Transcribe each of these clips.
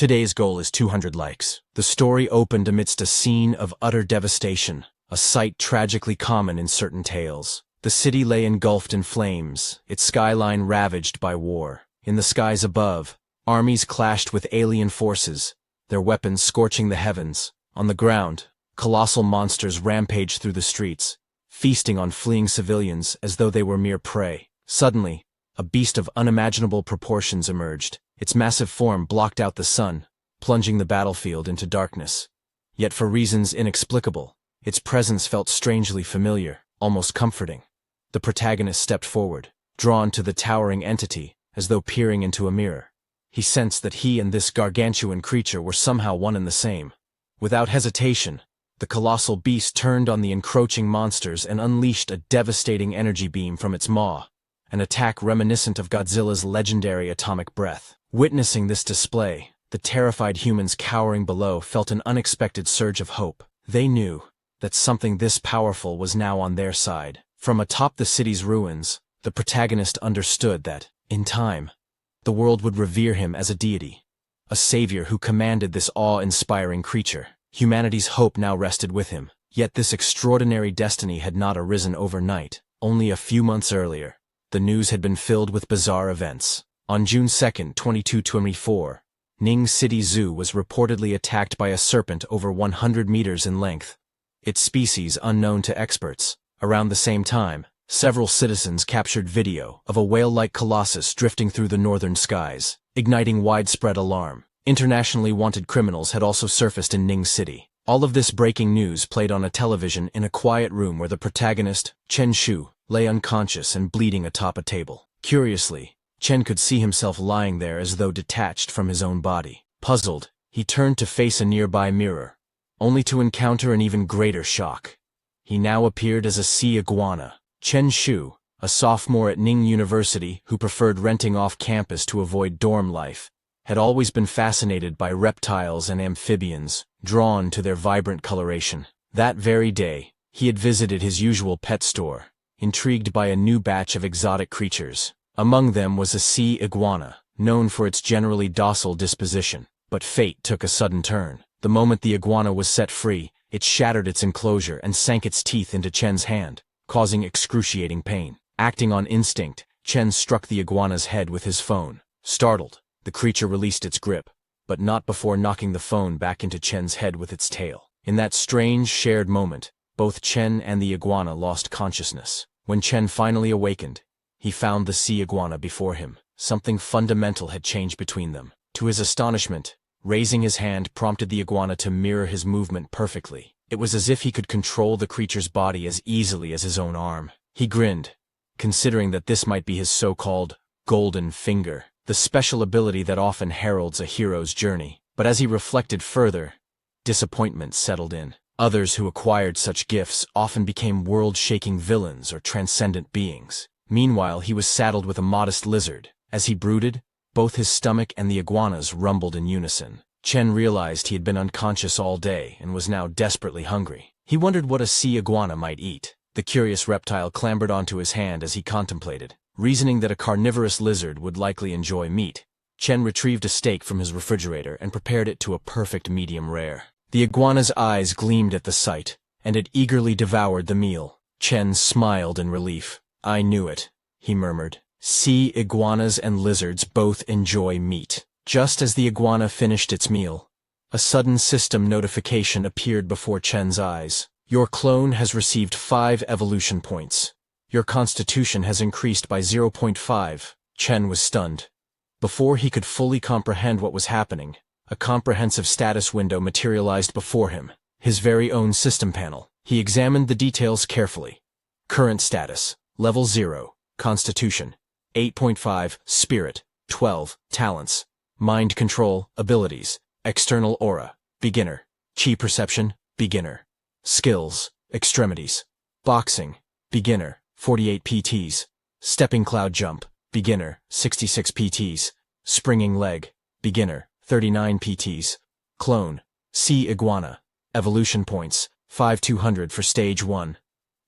Today's goal is 200 likes. The story opened amidst a scene of utter devastation, a sight tragically common in certain tales. The city lay engulfed in flames, its skyline ravaged by war. In the skies above, armies clashed with alien forces, their weapons scorching the heavens. On the ground, colossal monsters rampaged through the streets, feasting on fleeing civilians as though they were mere prey. Suddenly, a beast of unimaginable proportions emerged. Its massive form blocked out the sun, plunging the battlefield into darkness. Yet for reasons inexplicable, its presence felt strangely familiar, almost comforting. The protagonist stepped forward, drawn to the towering entity, as though peering into a mirror. He sensed that he and this gargantuan creature were somehow one and the same. Without hesitation, the colossal beast turned on the encroaching monsters and unleashed a devastating energy beam from its maw, an attack reminiscent of Godzilla's legendary atomic breath. Witnessing this display, the terrified humans cowering below felt an unexpected surge of hope. They knew that something this powerful was now on their side. From atop the city's ruins, the protagonist understood that, in time, the world would revere him as a deity, a savior who commanded this awe-inspiring creature. Humanity's hope now rested with him. Yet this extraordinary destiny had not arisen overnight. Only a few months earlier, the news had been filled with bizarre events. On June 2, 2224, Ning City Zoo was reportedly attacked by a serpent over 100 meters in length, its species unknown to experts. Around the same time, several citizens captured video of a whale-like colossus drifting through the northern skies, igniting widespread alarm. Internationally wanted criminals had also surfaced in Ning City. All of this breaking news played on a television in a quiet room where the protagonist, Chen Shu, lay unconscious and bleeding atop a table. Curiously, Chen could see himself lying there as though detached from his own body. Puzzled, he turned to face a nearby mirror, only to encounter an even greater shock. He now appeared as a sea iguana. Chen Shu, a sophomore at Ning University who preferred renting off campus to avoid dorm life, had always been fascinated by reptiles and amphibians, drawn to their vibrant coloration. That very day, he had visited his usual pet store, intrigued by a new batch of exotic creatures. Among them was a sea iguana, known for its generally docile disposition. But fate took a sudden turn. The moment the iguana was set free, it shattered its enclosure and sank its teeth into Chen's hand, causing excruciating pain. Acting on instinct, Chen struck the iguana's head with his phone. Startled, the creature released its grip, but not before knocking the phone back into Chen's head with its tail. In that strange, shared moment, both Chen and the iguana lost consciousness. When Chen finally awakened, he found the sea iguana before him. Something fundamental had changed between them. To his astonishment, raising his hand prompted the iguana to mirror his movement perfectly. It was as if he could control the creature's body as easily as his own arm. He grinned, considering that this might be his so-called golden finger, the special ability that often heralds a hero's journey. But as he reflected further, disappointment settled in. Others who acquired such gifts often became world-shaking villains or transcendent beings. Meanwhile, he was saddled with a modest lizard. As he brooded, both his stomach and the iguana's rumbled in unison. Chen realized he had been unconscious all day and was now desperately hungry. He wondered what a sea iguana might eat. The curious reptile clambered onto his hand as he contemplated. Reasoning that a carnivorous lizard would likely enjoy meat, Chen retrieved a steak from his refrigerator and prepared it to a perfect medium rare. The iguana's eyes gleamed at the sight, and it eagerly devoured the meal. Chen smiled in relief. "I knew it," he murmured. "Sea iguanas and lizards both enjoy meat." Just as the iguana finished its meal, a sudden system notification appeared before Chen's eyes. "Your clone has received 5 evolution points. Your constitution has increased by 0.5. Chen was stunned. Before he could fully comprehend what was happening, a comprehensive status window materialized before him, his very own system panel. He examined the details carefully. Current status, level 0, constitution, 8.5, spirit, 12, talents, mind control, abilities, external aura, beginner, chi perception, beginner, skills, extremities, boxing, beginner, 48 PTs, stepping cloud jump, beginner, 66 PTs, springing leg, beginner, 39 PTs, clone, sea iguana, evolution points, 5200 for stage 1.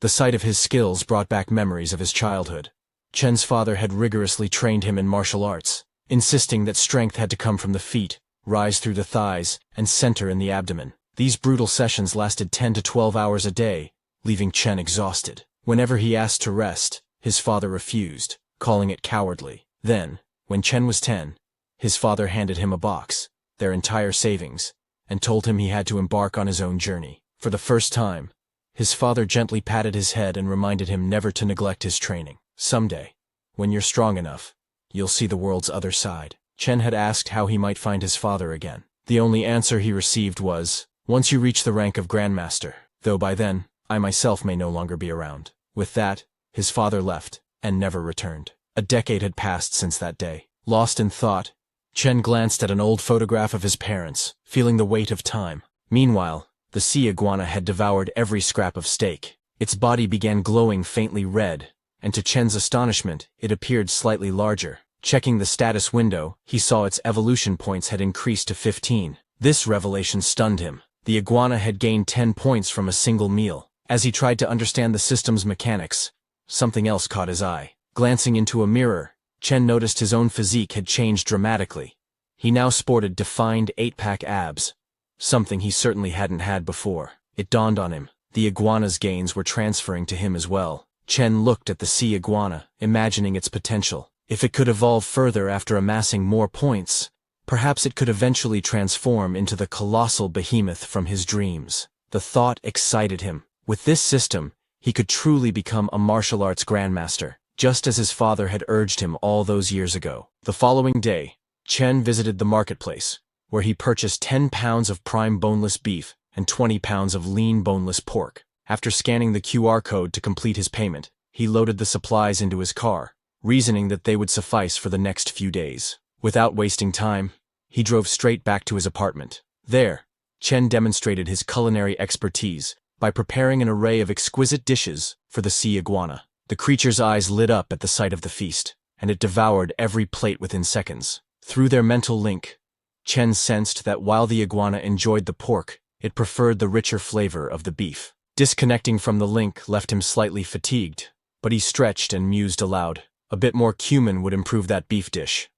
The sight of his skills brought back memories of his childhood. Chen's father had rigorously trained him in martial arts, insisting that strength had to come from the feet, rise through the thighs, and center in the abdomen. These brutal sessions lasted 10 to 12 hours a day, leaving Chen exhausted. Whenever he asked to rest, his father refused, calling it cowardly. Then, when Chen was 10, his father handed him a box, their entire savings, and told him he had to embark on his own journey. For the first time, his father gently patted his head and reminded him never to neglect his training. Someday, when you're strong enough, you'll see the world's other side. Chen had asked how he might find his father again. The only answer he received was, "Once you reach the rank of Grandmaster, though by then, I myself may no longer be around." With that, his father left, and never returned. A decade had passed since that day. Lost in thought, Chen glanced at an old photograph of his parents, feeling the weight of time. Meanwhile, the sea iguana had devoured every scrap of steak. Its body began glowing faintly red, and to Chen's astonishment, it appeared slightly larger. Checking the status window, he saw its evolution points had increased to 15. This revelation stunned him. The iguana had gained 10 points from a single meal. As he tried to understand the system's mechanics, something else caught his eye. Glancing into a mirror, Chen noticed his own physique had changed dramatically. He now sported defined 8-pack abs, something he certainly hadn't had before. It dawned on him, the iguana's gains were transferring to him as well. Chen looked at the sea iguana, imagining its potential. If it could evolve further after amassing more points, perhaps it could eventually transform into the colossal behemoth from his dreams. The thought excited him. With this system, he could truly become a martial arts grandmaster, just as his father had urged him all those years ago. The following day, Chen visited the marketplace, where he purchased 10 pounds of prime boneless beef and 20 pounds of lean boneless pork. After scanning the QR code to complete his payment, he loaded the supplies into his car, reasoning that they would suffice for the next few days. Without wasting time, he drove straight back to his apartment. There, Chen demonstrated his culinary expertise by preparing an array of exquisite dishes for the sea iguana. The creature's eyes lit up at the sight of the feast, and it devoured every plate within seconds. Through their mental link, Chen sensed that while the iguana enjoyed the pork, it preferred the richer flavor of the beef. Disconnecting from the link left him slightly fatigued, but he stretched and mused aloud. A bit more cumin would improve that beef dish.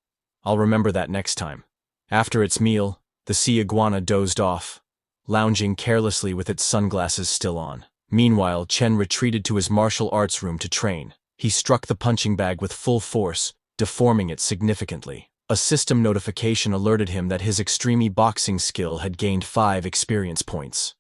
I'll remember that next time. After its meal, the sea iguana dozed off, lounging carelessly with its sunglasses still on. Meanwhile, Chen retreated to his martial arts room to train. He struck the punching bag with full force, deforming it significantly. A system notification alerted him that his extreme boxing skill had gained 5 experience points.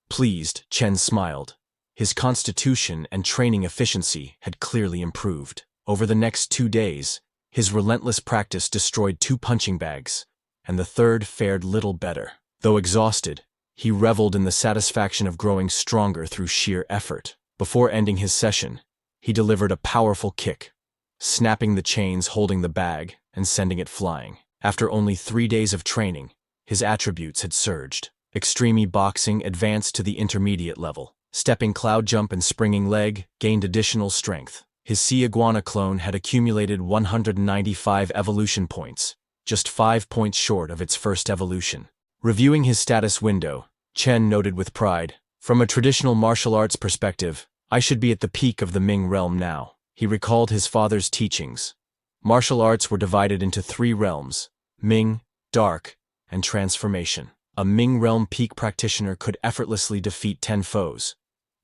Pleased, Chen smiled. His constitution and training efficiency had clearly improved. Over the next 2 days, his relentless practice destroyed 2 punching bags, and the third fared little better. Though exhausted, he reveled in the satisfaction of growing stronger through sheer effort. Before ending his session, he delivered a powerful kick, snapping the chains holding the bag and sending it flying. After only 3 days of training, his attributes had surged. Extreme boxing advanced to the intermediate level. Stepping cloud jump and springing leg gained additional strength. His sea iguana clone had accumulated 195 evolution points, just 5 points short of its first evolution. Reviewing his status window, Chen noted with pride, "From a traditional martial arts perspective, I should be at the peak of the Ming realm now." He recalled his father's teachings. Martial arts were divided into 3 realms: Ming, Dark, and Transformation. A Ming realm peak practitioner could effortlessly defeat 10 foes.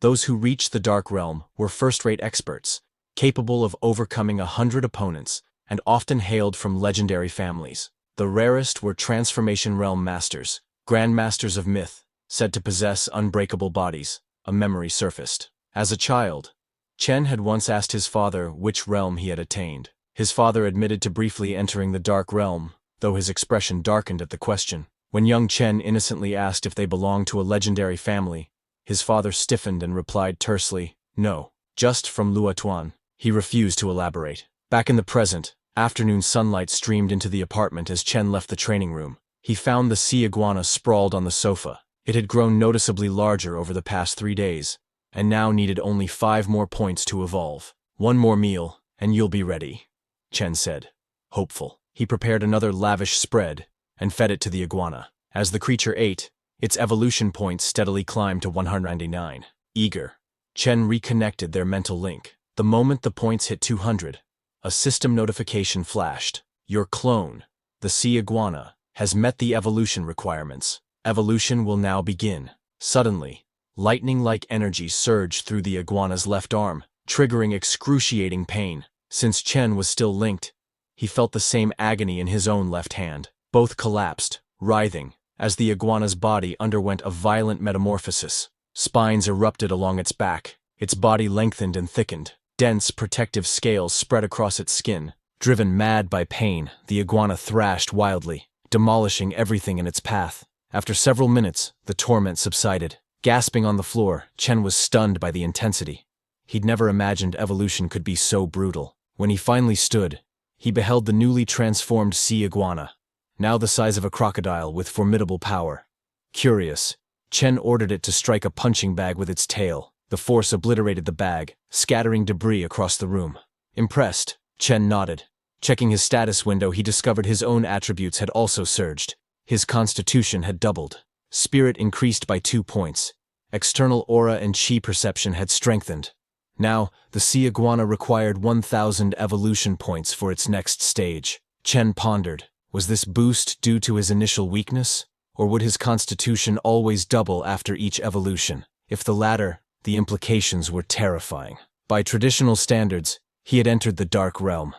Those who reached the Dark realm were first-rate experts, capable of overcoming 100 opponents, and often hailed from legendary families. The rarest were Transformation Realm Masters, Grandmasters of Myth, said to possess unbreakable bodies. A memory surfaced. As a child, Chen had once asked his father which realm he had attained. His father admitted to briefly entering the Dark Realm, though his expression darkened at the question. When young Chen innocently asked if they belonged to a legendary family, his father stiffened and replied tersely, "No, just from Luotuan." He refused to elaborate. Back in the present, afternoon sunlight streamed into the apartment as Chen left the training room. He found the sea iguana sprawled on the sofa. It had grown noticeably larger over the past 3 days, and now needed only 5 more points to evolve. "One more meal, and you'll be ready," Chen said, hopeful. He prepared another lavish spread and fed it to the iguana. As the creature ate, its evolution points steadily climbed to 199. Eager, Chen reconnected their mental link. The moment the points hit 200, a system notification flashed. "Your clone, the sea iguana, has met the evolution requirements. Evolution will now begin. Suddenly, lightning-like energy surged through the iguana's left arm, triggering excruciating pain. Since Chen was still linked, he felt the same agony in his own left hand. Both collapsed, writhing, as the iguana's body underwent a violent metamorphosis. Spines erupted along its back. Its body lengthened and thickened. Dense, protective scales spread across its skin. Driven mad by pain, the iguana thrashed wildly, demolishing everything in its path. After several minutes, the torment subsided. Gasping on the floor, Chen was stunned by the intensity. He'd never imagined evolution could be so brutal. When he finally stood, he beheld the newly transformed sea iguana, now the size of a crocodile with formidable power. Curious, Chen ordered it to strike a punching bag with its tail. The force obliterated the bag, scattering debris across the room. Impressed, Chen nodded. Checking his status window, he discovered his own attributes had also surged. His constitution had doubled. Spirit increased by 2 points. External aura and chi perception had strengthened. Now, the sea iguana required 1,000 evolution points for its next stage. Chen pondered, was this boost due to his initial weakness, or would his constitution always double after each evolution? If the latter, the implications were terrifying. By traditional standards, he had entered the dark realm.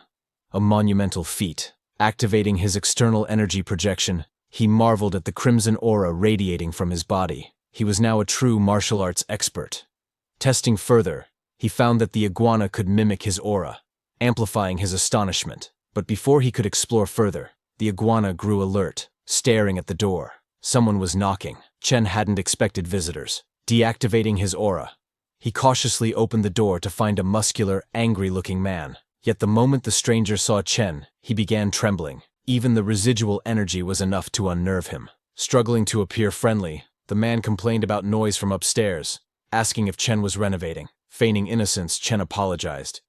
A monumental feat. Activating his external energy projection, he marveled at the crimson aura radiating from his body. He was now a true martial arts expert. Testing further, he found that the iguana could mimic his aura, amplifying his astonishment. But before he could explore further, the iguana grew alert, staring at the door. Someone was knocking. Chen hadn't expected visitors. Deactivating his aura, he cautiously opened the door to find a muscular, angry-looking man. Yet the moment the stranger saw Chen, he began trembling. Even the residual energy was enough to unnerve him. Struggling to appear friendly, the man complained about noise from upstairs, asking if Chen was renovating. Feigning innocence, Chen apologized,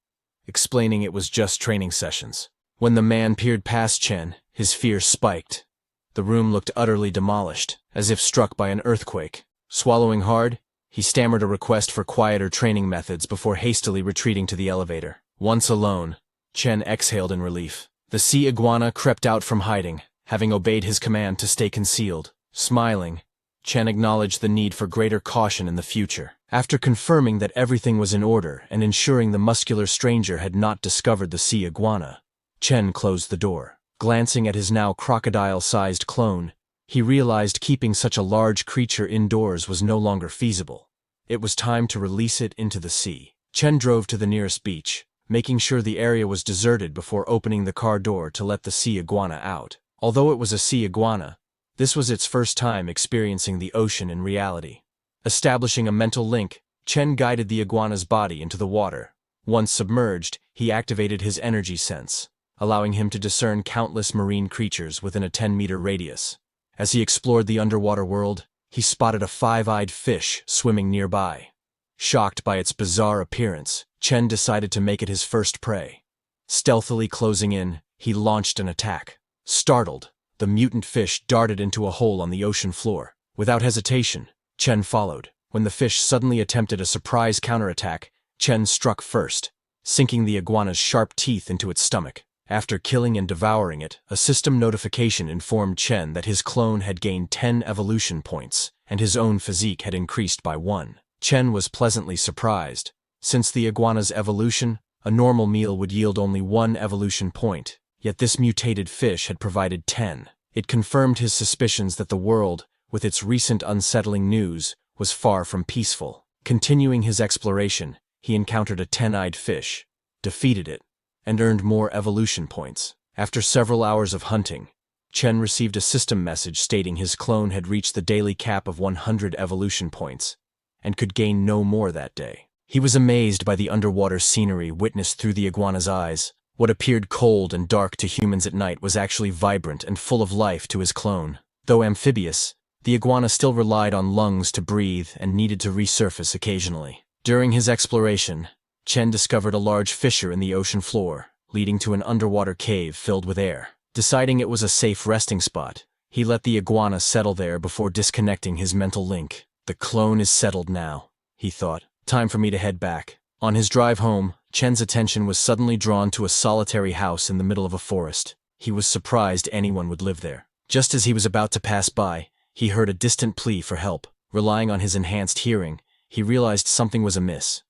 explaining it was just training sessions. When the man peered past Chen, his fear spiked. The room looked utterly demolished, as if struck by an earthquake. Swallowing hard, he stammered a request for quieter training methods before hastily retreating to the elevator. Once alone, Chen exhaled in relief. The sea iguana crept out from hiding, having obeyed his command to stay concealed. Smiling, Chen acknowledged the need for greater caution in the future. After confirming that everything was in order and ensuring the muscular stranger had not discovered the sea iguana, Chen closed the door. Glancing at his now crocodile-sized clone, he realized keeping such a large creature indoors was no longer feasible. It was time to release it into the sea. Chen drove to the nearest beach, making sure the area was deserted before opening the car door to let the sea iguana out. Although it was a sea iguana, this was its first time experiencing the ocean in reality. Establishing a mental link, Chen guided the iguana's body into the water. Once submerged, he activated his energy sense, allowing him to discern countless marine creatures within a 10-meter radius. As he explored the underwater world, he spotted a 5-eyed fish swimming nearby. Shocked by its bizarre appearance, Chen decided to make it his first prey. Stealthily closing in, he launched an attack. Startled, the mutant fish darted into a hole on the ocean floor. Without hesitation, Chen followed. When the fish suddenly attempted a surprise counterattack, Chen struck first, sinking the iguana's sharp teeth into its stomach. After killing and devouring it, a system notification informed Chen that his clone had gained 10 evolution points, and his own physique had increased by 1. Chen was pleasantly surprised. Since the iguana's evolution, a normal meal would yield only 1 evolution point, yet this mutated fish had provided 10. It confirmed his suspicions that the world, with its recent unsettling news, was far from peaceful. Continuing his exploration, he encountered a 10-eyed fish, defeated it, and earned more evolution points. After several hours of hunting, Chen received a system message stating his clone had reached the daily cap of 100 evolution points, and could gain no more that day. He was amazed by the underwater scenery witnessed through the iguana's eyes. What appeared cold and dark to humans at night was actually vibrant and full of life to his clone. Though amphibious, the iguana still relied on lungs to breathe and needed to resurface occasionally. During his exploration, Chen discovered a large fissure in the ocean floor, leading to an underwater cave filled with air. Deciding it was a safe resting spot, he let the iguana settle there before disconnecting his mental link. The clone is settled now, he thought. Time for me to head back. On his drive home, Chen's attention was suddenly drawn to a solitary house in the middle of a forest. He was surprised anyone would live there. Just as he was about to pass by, he heard a distant plea for help. Relying on his enhanced hearing, he realized something was amiss.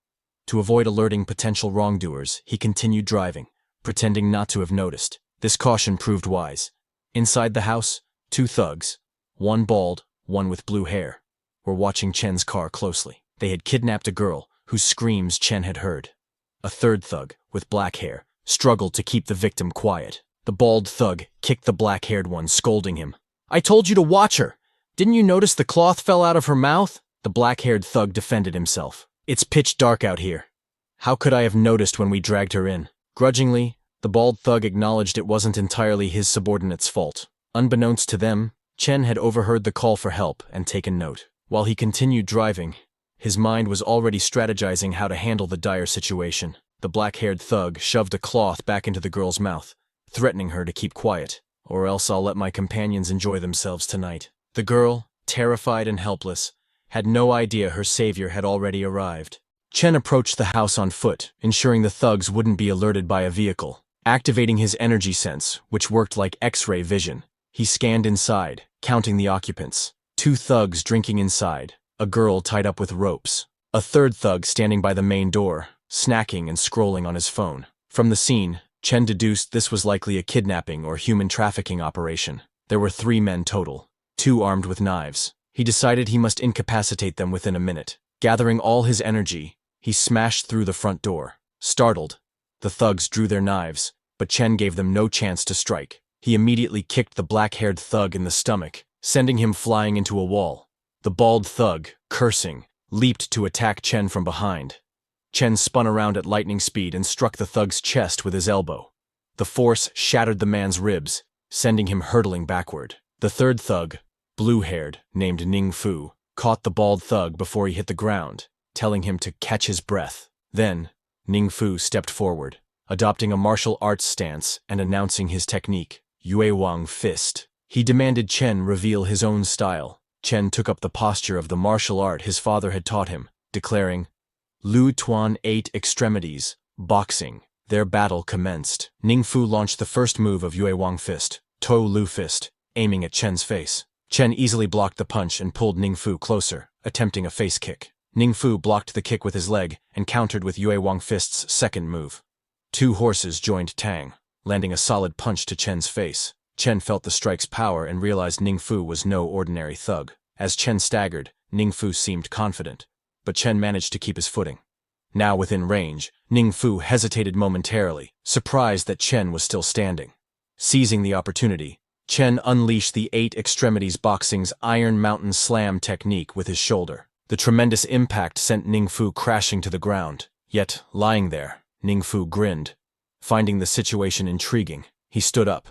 To avoid alerting potential wrongdoers, he continued driving, pretending not to have noticed. This caution proved wise. Inside the house, 2 thugs, one bald, one with blue hair, were watching Chen's car closely. They had kidnapped a girl, whose screams Chen had heard. A third thug, with black hair, struggled to keep the victim quiet. The bald thug kicked the black-haired one, scolding him. "I told you to watch her! Didn't you notice the cloth fell out of her mouth?" The black-haired thug defended himself. "It's pitch dark out here. How could I have noticed when we dragged her in?" Grudgingly, the bald thug acknowledged it wasn't entirely his subordinate's fault. Unbeknownst to them, Chen had overheard the call for help and taken note. While he continued driving, his mind was already strategizing how to handle the dire situation. The black-haired thug shoved a cloth back into the girl's mouth, threatening her to keep quiet, "or else I'll let my companions enjoy themselves tonight." The girl, terrified and helpless, had no idea her savior had already arrived. Chen approached the house on foot, ensuring the thugs wouldn't be alerted by a vehicle. Activating his energy sense, which worked like X-ray vision, he scanned inside, counting the occupants. 2 thugs drinking inside, a girl tied up with ropes, a third thug standing by the main door, snacking and scrolling on his phone. From the scene, Chen deduced this was likely a kidnapping or human trafficking operation. There were 3 men total, 2 armed with knives. He decided he must incapacitate them within a minute. Gathering all his energy, he smashed through the front door. Startled, the thugs drew their knives, but Chen gave them no chance to strike. He immediately kicked the black-haired thug in the stomach, sending him flying into a wall. The bald thug, cursing, leaped to attack Chen from behind. Chen spun around at lightning speed and struck the thug's chest with his elbow. The force shattered the man's ribs, sending him hurtling backward. The third thug, blue-haired, named Ning Fu, caught the bald thug before he hit the ground, telling him to catch his breath. Then, Ning Fu stepped forward, adopting a martial arts stance and announcing his technique, Yue Wang Fist. He demanded Chen reveal his own style. Chen took up the posture of the martial art his father had taught him, declaring, "Lu Tuan 8 extremities, boxing." Their battle commenced. Ning Fu launched the first move of Yue Wang Fist, To Lu Fist, aiming at Chen's face. Chen easily blocked the punch and pulled Ning Fu closer, attempting a face kick. Ning Fu blocked the kick with his leg and countered with Yue Wang Fist's second move. 2 horses joined Tang, landing a solid punch to Chen's face. Chen felt the strike's power and realized Ning Fu was no ordinary thug. As Chen staggered, Ning Fu seemed confident, but Chen managed to keep his footing. Now within range, Ning Fu hesitated momentarily, surprised that Chen was still standing. Seizing the opportunity, Chen unleashed the 8 extremities boxing's Iron Mountain Slam technique with his shoulder. The tremendous impact sent Ning Fu crashing to the ground. Yet, lying there, Ning Fu grinned. Finding the situation intriguing, he stood up,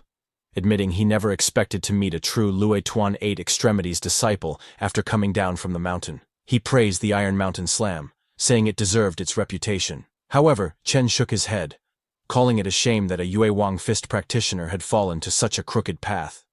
admitting he never expected to meet a true Lue Tuan 8 extremities disciple after coming down from the mountain. He praised the Iron Mountain Slam, saying it deserved its reputation. However, Chen shook his head, calling it a shame that a Yue Wang Fist practitioner had fallen to such a crooked path.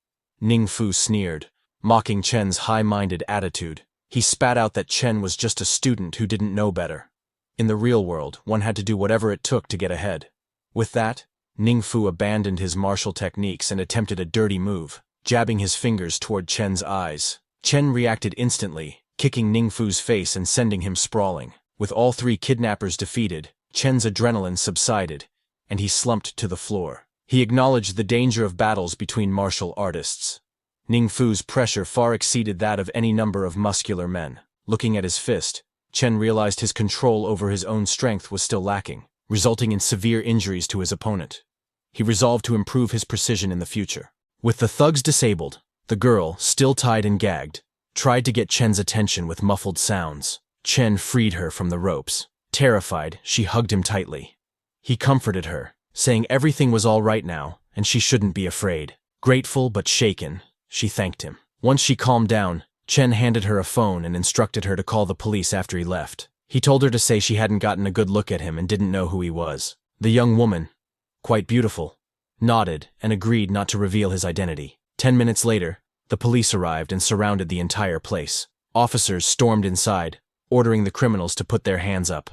Ning Fu sneered, mocking Chen's high-minded attitude. He spat out that Chen was just a student who didn't know better. In the real world, one had to do whatever it took to get ahead. With that, Ning Fu abandoned his martial techniques and attempted a dirty move, jabbing his fingers toward Chen's eyes. Chen reacted instantly, kicking Ning Fu's face and sending him sprawling. With all 3 kidnappers defeated, Chen's adrenaline subsided, and he slumped to the floor. He acknowledged the danger of battles between martial artists. Ning Fu's pressure far exceeded that of any number of muscular men. Looking at his fist, Chen realized his control over his own strength was still lacking, resulting in severe injuries to his opponent. He resolved to improve his precision in the future. With the thugs disabled, the girl, still tied and gagged, tried to get Chen's attention with muffled sounds. Chen freed her from the ropes. Terrified, she hugged him tightly. He comforted her, saying everything was all right now, and she shouldn't be afraid. Grateful but shaken, she thanked him. Once she calmed down, Chen handed her a phone and instructed her to call the police after he left. He told her to say she hadn't gotten a good look at him and didn't know who he was. The young woman, quite beautiful, nodded and agreed not to reveal his identity. 10 minutes later, the police arrived and surrounded the entire place. Officers stormed inside, ordering the criminals to put their hands up.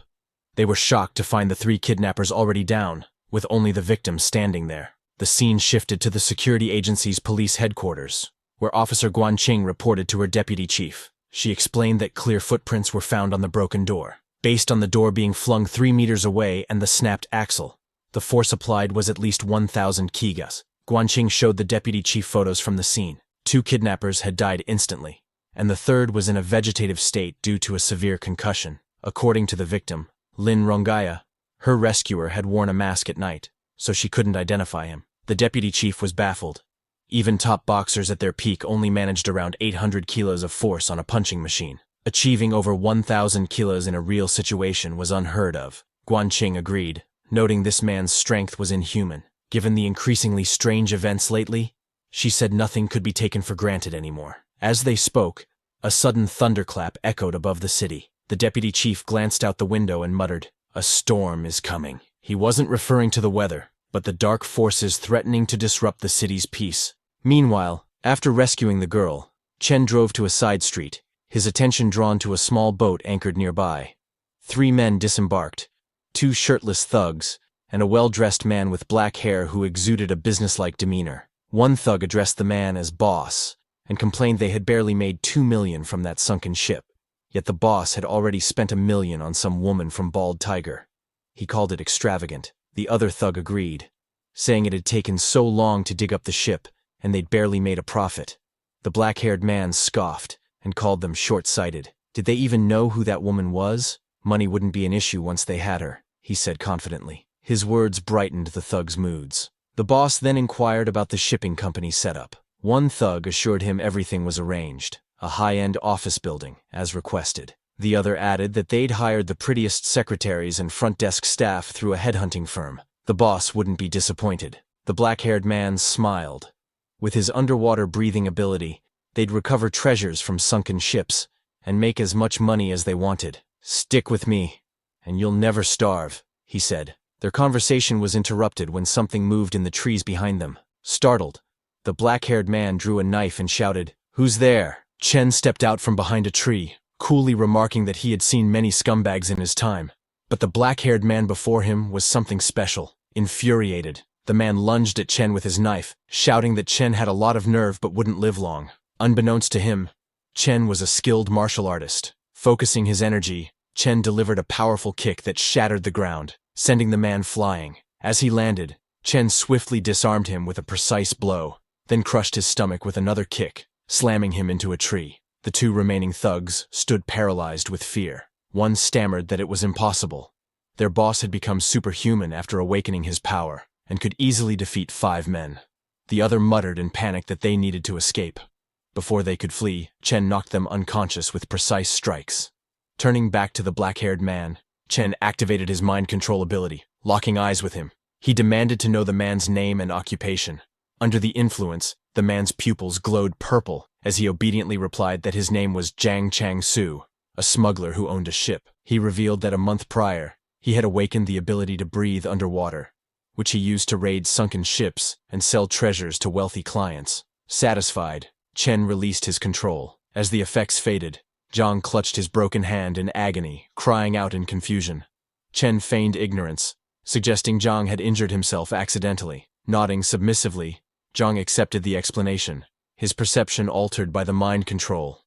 They were shocked to find the 3 kidnappers already down, with only the victim standing there. The scene shifted to the security agency's police headquarters, where Officer Guanqing reported to her deputy chief. She explained that clear footprints were found on the broken door, based on the door being flung 3 meters away and the snapped axle. The force applied was at least 1,000 kigas. Guanqing showed the deputy chief photos from the scene. 2 kidnappers had died instantly, and the third was in a vegetative state due to a severe concussion. According to the victim, Lin Rongaya, her rescuer had worn a mask at night, so she couldn't identify him. The deputy chief was baffled. Even top boxers at their peak only managed around 800 kilos of force on a punching machine. Achieving over 1,000 kilos in a real situation was unheard of. Guanqing agreed, noting this man's strength was inhuman. Given the increasingly strange events lately, she said nothing could be taken for granted anymore. As they spoke, a sudden thunderclap echoed above the city. The deputy chief glanced out the window and muttered, "A storm is coming." He wasn't referring to the weather, but the dark forces threatening to disrupt the city's peace. Meanwhile, after rescuing the girl, Chen drove to a side street, his attention drawn to a small boat anchored nearby. 3 men disembarked, 2 shirtless thugs, and a well-dressed man with black hair who exuded a businesslike demeanor. One thug addressed the man as boss, and complained they had barely made 2 million from that sunken ship, yet the boss had already spent 1 million on some woman from Bald Tiger. He called it extravagant. The other thug agreed, saying it had taken so long to dig up the ship, and they'd barely made a profit. The black-haired man scoffed, and called them short-sighted. Did they even know who that woman was? Money wouldn't be an issue once they had her, he said confidently. His words brightened the thugs' moods. The boss then inquired about the shipping company setup. One thug assured him everything was arranged, a high-end office building, as requested. The other added that they'd hired the prettiest secretaries and front desk staff through a headhunting firm. The boss wouldn't be disappointed. The black-haired man smiled. With his underwater breathing ability, they'd recover treasures from sunken ships and make as much money as they wanted. "Stick with me, and you'll never starve," he said. Their conversation was interrupted when something moved in the trees behind them. Startled, the black-haired man drew a knife and shouted, "Who's there?" Chen stepped out from behind a tree, coolly remarking that he had seen many scumbags in his time. But the black-haired man before him was something special. Infuriated, the man lunged at Chen with his knife, shouting that Chen had a lot of nerve but wouldn't live long. Unbeknownst to him, Chen was a skilled martial artist. Focusing his energy, Chen delivered a powerful kick that shattered the ground, sending the man flying. As he landed, Chen swiftly disarmed him with a precise blow, then crushed his stomach with another kick, slamming him into a tree. The 2 remaining thugs stood paralyzed with fear. One stammered that it was impossible. Their boss had become superhuman after awakening his power, and could easily defeat 5 men. The other muttered in panic that they needed to escape. Before they could flee, Chen knocked them unconscious with precise strikes. Turning back to the black-haired man, Chen activated his mind control ability, locking eyes with him. He demanded to know the man's name and occupation. Under the influence, the man's pupils glowed purple as he obediently replied that his name was Zhang Chang-su, a smuggler who owned a ship. He revealed that a month prior, he had awakened the ability to breathe underwater, which he used to raid sunken ships and sell treasures to wealthy clients. Satisfied, Chen released his control. As the effects faded, Zhang clutched his broken hand in agony, crying out in confusion. Chen feigned ignorance, suggesting Zhang had injured himself accidentally. Nodding submissively, Zhang accepted the explanation, his perception altered by the mind control.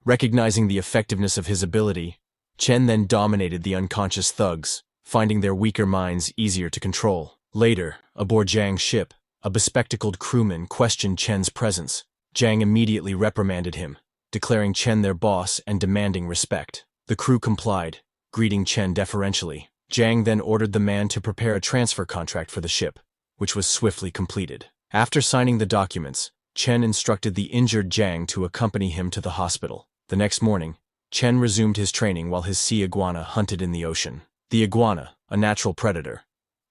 Recognizing the effectiveness of his ability, Chen then dominated the unconscious thugs, finding their weaker minds easier to control. Later, aboard Zhang's ship, a bespectacled crewman questioned Chen's presence. Zhang immediately reprimanded him, declaring Chen their boss and demanding respect. The crew complied, greeting Chen deferentially. Zhang then ordered the man to prepare a transfer contract for the ship, which was swiftly completed. After signing the documents, Chen instructed the injured Zhang to accompany him to the hospital. The next morning, Chen resumed his training while his sea iguana hunted in the ocean. The iguana, a natural predator,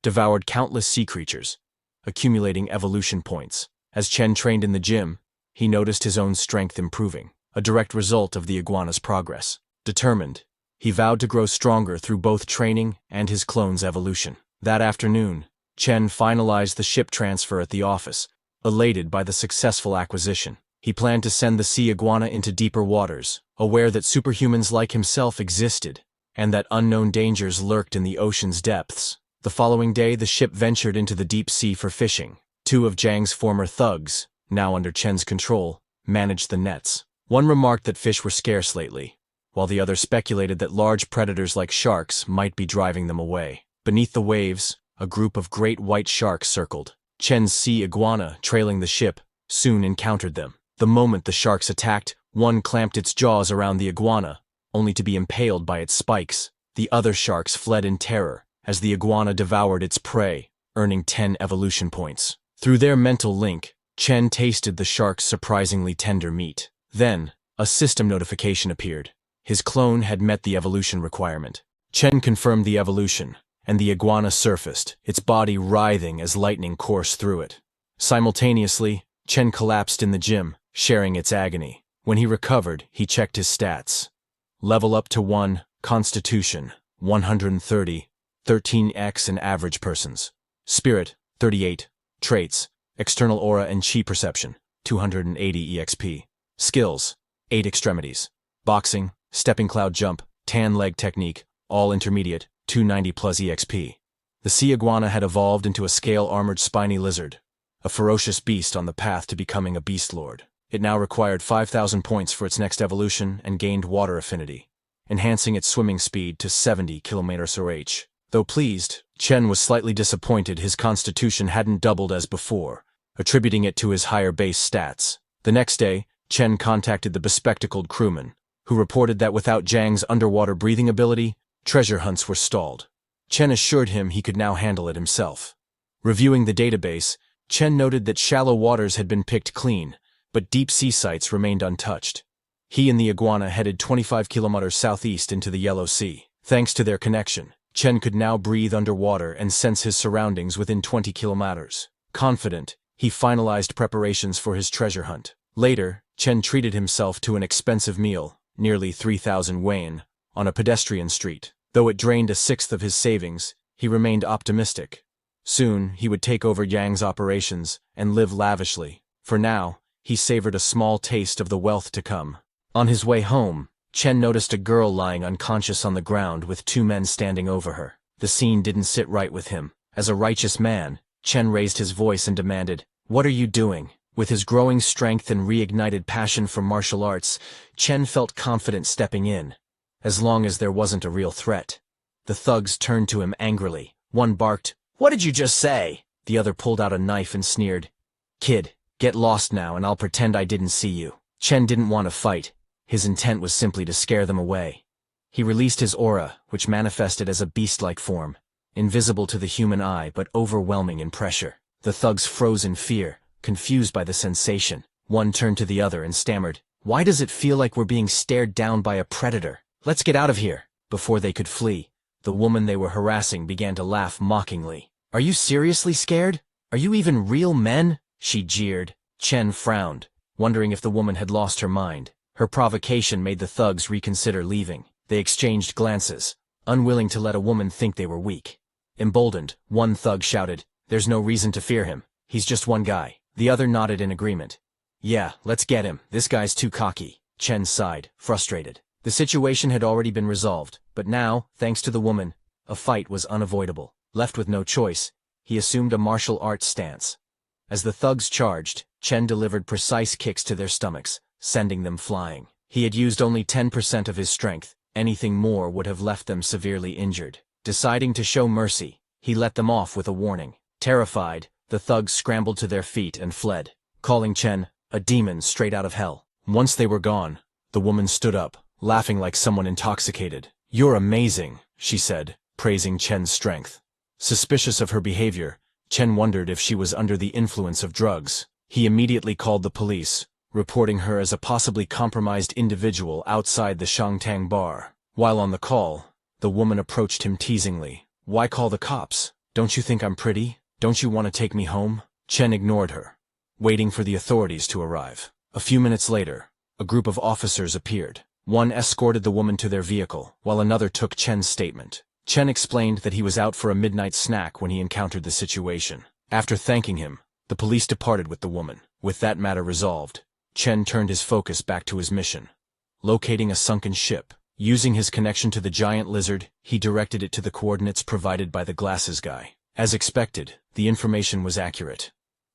devoured countless sea creatures, accumulating evolution points. As Chen trained in the gym, he noticed his own strength improving, a direct result of the iguana's progress. Determined, he vowed to grow stronger through both training and his clone's evolution. That afternoon, Chen finalized the ship transfer at the office, elated by the successful acquisition. He planned to send the sea iguana into deeper waters, aware that superhumans like himself existed, and that unknown dangers lurked in the ocean's depths. The following day, the ship ventured into the deep sea for fishing. Two of Jiang's former thugs, now under Chen's control, managed the nets. One remarked that fish were scarce lately, while the other speculated that large predators like sharks might be driving them away. Beneath the waves, a group of great white sharks circled. Chen's sea iguana, trailing the ship, soon encountered them. The moment the sharks attacked, one clamped its jaws around the iguana, only to be impaled by its spikes. The other sharks fled in terror, as the iguana devoured its prey, earning 10 evolution points. Through their mental link, Chen tasted the shark's surprisingly tender meat. Then, a system notification appeared. His clone had met the evolution requirement. Chen confirmed the evolution, and the iguana surfaced, its body writhing as lightning coursed through it. Simultaneously, Chen collapsed in the gym, sharing its agony. When he recovered, he checked his stats. Level up to 1, Constitution, 130, 13x in average persons. Spirit, 38. Traits, External Aura and Chi Perception, 280 EXP. Skills, 8 extremities. Boxing, Stepping Cloud Jump, Tan Leg Technique, all intermediate, 290 plus EXP. The sea iguana had evolved into a scale-armored spiny lizard, a ferocious beast on the path to becoming a beast lord. It now required 5,000 points for its next evolution and gained water affinity, enhancing its swimming speed to 70 km/h. Though pleased, Chen was slightly disappointed his constitution hadn't doubled as before, attributing it to his higher base stats. The next day, Chen contacted the bespectacled crewman, who reported that without Jiang's underwater breathing ability, treasure hunts were stalled. Chen assured him he could now handle it himself. Reviewing the database, Chen noted that shallow waters had been picked clean, but deep sea sites remained untouched. He and the iguana headed 25 kilometers southeast into the Yellow Sea. Thanks to their connection, Chen could now breathe underwater and sense his surroundings within 20 kilometers. Confident, he finalized preparations for his treasure hunt. Later, Chen treated himself to an expensive meal, nearly 3,000 yuan, on a pedestrian street. Though it drained a sixth of his savings, he remained optimistic. Soon, he would take over Yang's operations and live lavishly. For now, he savored a small taste of the wealth to come. On his way home, Chen noticed a girl lying unconscious on the ground with two men standing over her. The scene didn't sit right with him. As a righteous man, Chen raised his voice and demanded, "What are you doing?" With his growing strength and reignited passion for martial arts, Chen felt confident stepping in, as long as there wasn't a real threat. The thugs turned to him angrily. One barked, "What did you just say?" The other pulled out a knife and sneered, "Kid, get lost now and I'll pretend I didn't see you." Chen didn't want to fight. His intent was simply to scare them away. He released his aura, which manifested as a beast-like form, invisible to the human eye but overwhelming in pressure. The thugs froze in fear, confused by the sensation. One turned to the other and stammered, "Why does it feel like we're being stared down by a predator? Let's get out of here." Before they could flee, the woman they were harassing began to laugh mockingly. "Are you seriously scared? Are you even real men?" she jeered. Chen frowned, wondering if the woman had lost her mind. Her provocation made the thugs reconsider leaving. They exchanged glances, unwilling to let a woman think they were weak. Emboldened, one thug shouted, "There's no reason to fear him. He's just one guy." The other nodded in agreement. "Yeah, let's get him. This guy's too cocky." Chen sighed, frustrated. The situation had already been resolved, but now, thanks to the woman, a fight was unavoidable. Left with no choice, he assumed a martial arts stance. As the thugs charged, Chen delivered precise kicks to their stomachs, sending them flying. He had used only 10% of his strength. Anything more would have left them severely injured. Deciding to show mercy, he let them off with a warning. Terrified, the thugs scrambled to their feet and fled, calling Chen a demon straight out of hell. Once they were gone, the woman stood up, laughing like someone intoxicated. "You're amazing," she said, praising Chen's strength. Suspicious of her behavior, Chen wondered if she was under the influence of drugs. He immediately called the police, reporting her as a possibly compromised individual outside the Shangtang bar. While on the call, the woman approached him teasingly. "Why call the cops? Don't you think I'm pretty? Don't you want to take me home?" Chen ignored her, waiting for the authorities to arrive. A few minutes later, a group of officers appeared. One escorted the woman to their vehicle, while another took Chen's statement. Chen explained that he was out for a midnight snack when he encountered the situation. After thanking him, the police departed with the woman. With that matter resolved, Chen turned his focus back to his mission, locating a sunken ship. Using his connection to the giant lizard, he directed it to the coordinates provided by the glasses guy. As expected, the information was accurate.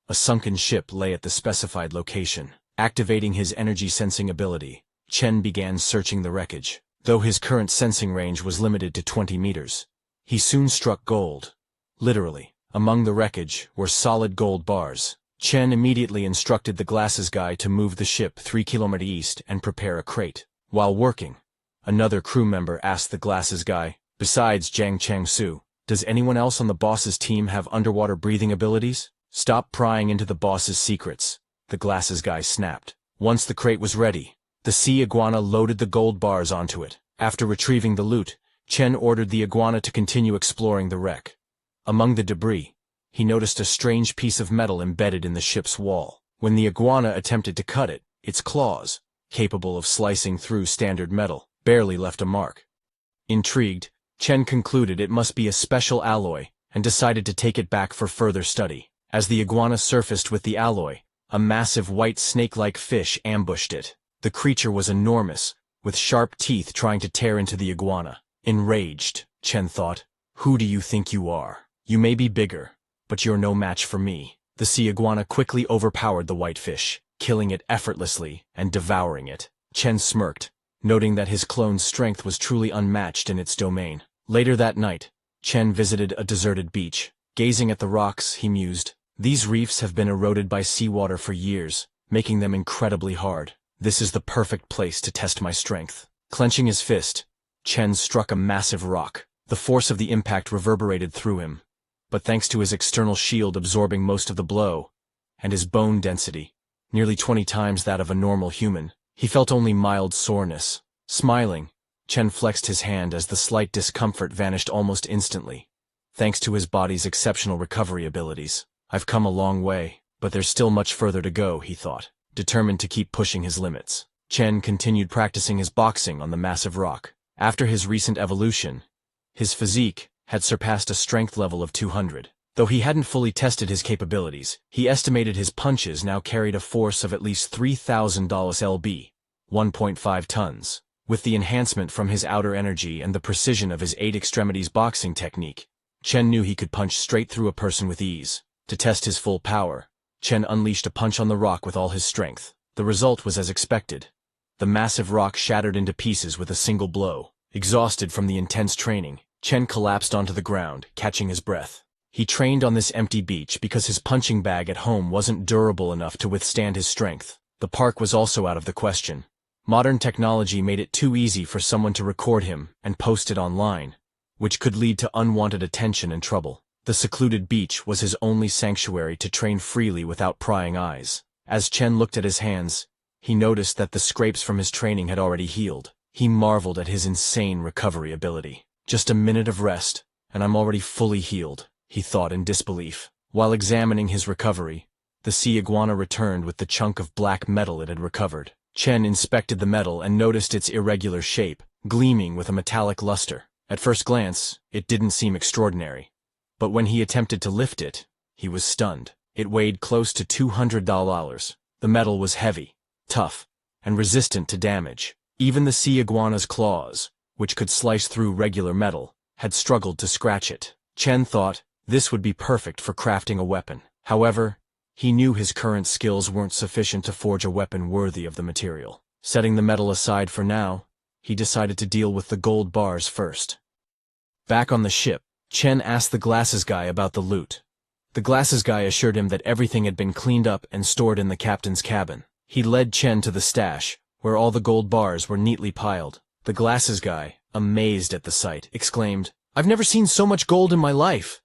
A sunken ship lay at the specified location. Activating his energy sensing ability, Chen began searching the wreckage. Though his current sensing range was limited to 20 meters, he soon struck gold. Literally, among the wreckage were solid gold bars. Chen immediately instructed the glasses guy to move the ship 3 kilometers east and prepare a crate. While working, another crew member asked the glasses guy, "Besides Jiang Changsu, does anyone else on the boss's team have underwater breathing abilities? Stop prying into the boss's secrets," the glasses guy snapped. Once the crate was ready, the sea iguana loaded the gold bars onto it. After retrieving the loot, Chen ordered the iguana to continue exploring the wreck. Among the debris, he noticed a strange piece of metal embedded in the ship's wall. When the iguana attempted to cut it, its claws, capable of slicing through standard metal, barely left a mark. Intrigued, Chen concluded it must be a special alloy and decided to take it back for further study. As the iguana surfaced with the alloy, a massive white snake-like fish ambushed it. The creature was enormous, with sharp teeth trying to tear into the iguana. Enraged, Chen thought, "Who do you think you are? You may be bigger, but you're no match for me." The sea iguana quickly overpowered the white fish, killing it effortlessly and devouring it. Chen smirked, noting that his clone's strength was truly unmatched in its domain. Later that night, Chen visited a deserted beach. Gazing at the rocks, he mused, "These reefs have been eroded by seawater for years, making them incredibly hard. This is the perfect place to test my strength." Clenching his fist, Chen struck a massive rock. The force of the impact reverberated through him, but thanks to his external shield absorbing most of the blow, and his bone density, nearly 20 times that of a normal human, he felt only mild soreness. Smiling, Chen flexed his hand as the slight discomfort vanished almost instantly, thanks to his body's exceptional recovery abilities. "I've come a long way, but there's still much further to go," he thought, determined to keep pushing his limits. Chen continued practicing his boxing on the massive rock. After his recent evolution, his physique had surpassed a strength level of 200. Though he hadn't fully tested his capabilities, he estimated his punches now carried a force of at least 3,000 lb, 1.5 tons. With the enhancement from his outer energy and the precision of his 8 extremities boxing technique, Chen knew he could punch straight through a person with ease. To test his full power, Chen unleashed a punch on the rock with all his strength. The result was as expected. The massive rock shattered into pieces with a single blow. Exhausted from the intense training, Chen collapsed onto the ground, catching his breath. He trained on this empty beach because his punching bag at home wasn't durable enough to withstand his strength. The park was also out of the question. Modern technology made it too easy for someone to record him and post it online, which could lead to unwanted attention and trouble. The secluded beach was his only sanctuary to train freely without prying eyes. As Chen looked at his hands, he noticed that the scrapes from his training had already healed. He marveled at his insane recovery ability. "Just a minute of rest, and I'm already fully healed," he thought in disbelief. While examining his recovery, the sea iguana returned with the chunk of black metal it had recovered. Chen inspected the metal and noticed its irregular shape, gleaming with a metallic luster. At first glance, it didn't seem extraordinary. But when he attempted to lift it, he was stunned. It weighed close to $200. The metal was heavy, tough, and resistant to damage. Even the sea iguana's claws, which could slice through regular metal, had struggled to scratch it. Chen thought this would be perfect for crafting a weapon. However, he knew his current skills weren't sufficient to forge a weapon worthy of the material. Setting the metal aside for now, he decided to deal with the gold bars first. Back on the ship, Chen asked the glasses guy about the loot. The glasses guy assured him that everything had been cleaned up and stored in the captain's cabin. He led Chen to the stash, where all the gold bars were neatly piled. The glasses guy, amazed at the sight, exclaimed, "I've never seen so much gold in my life.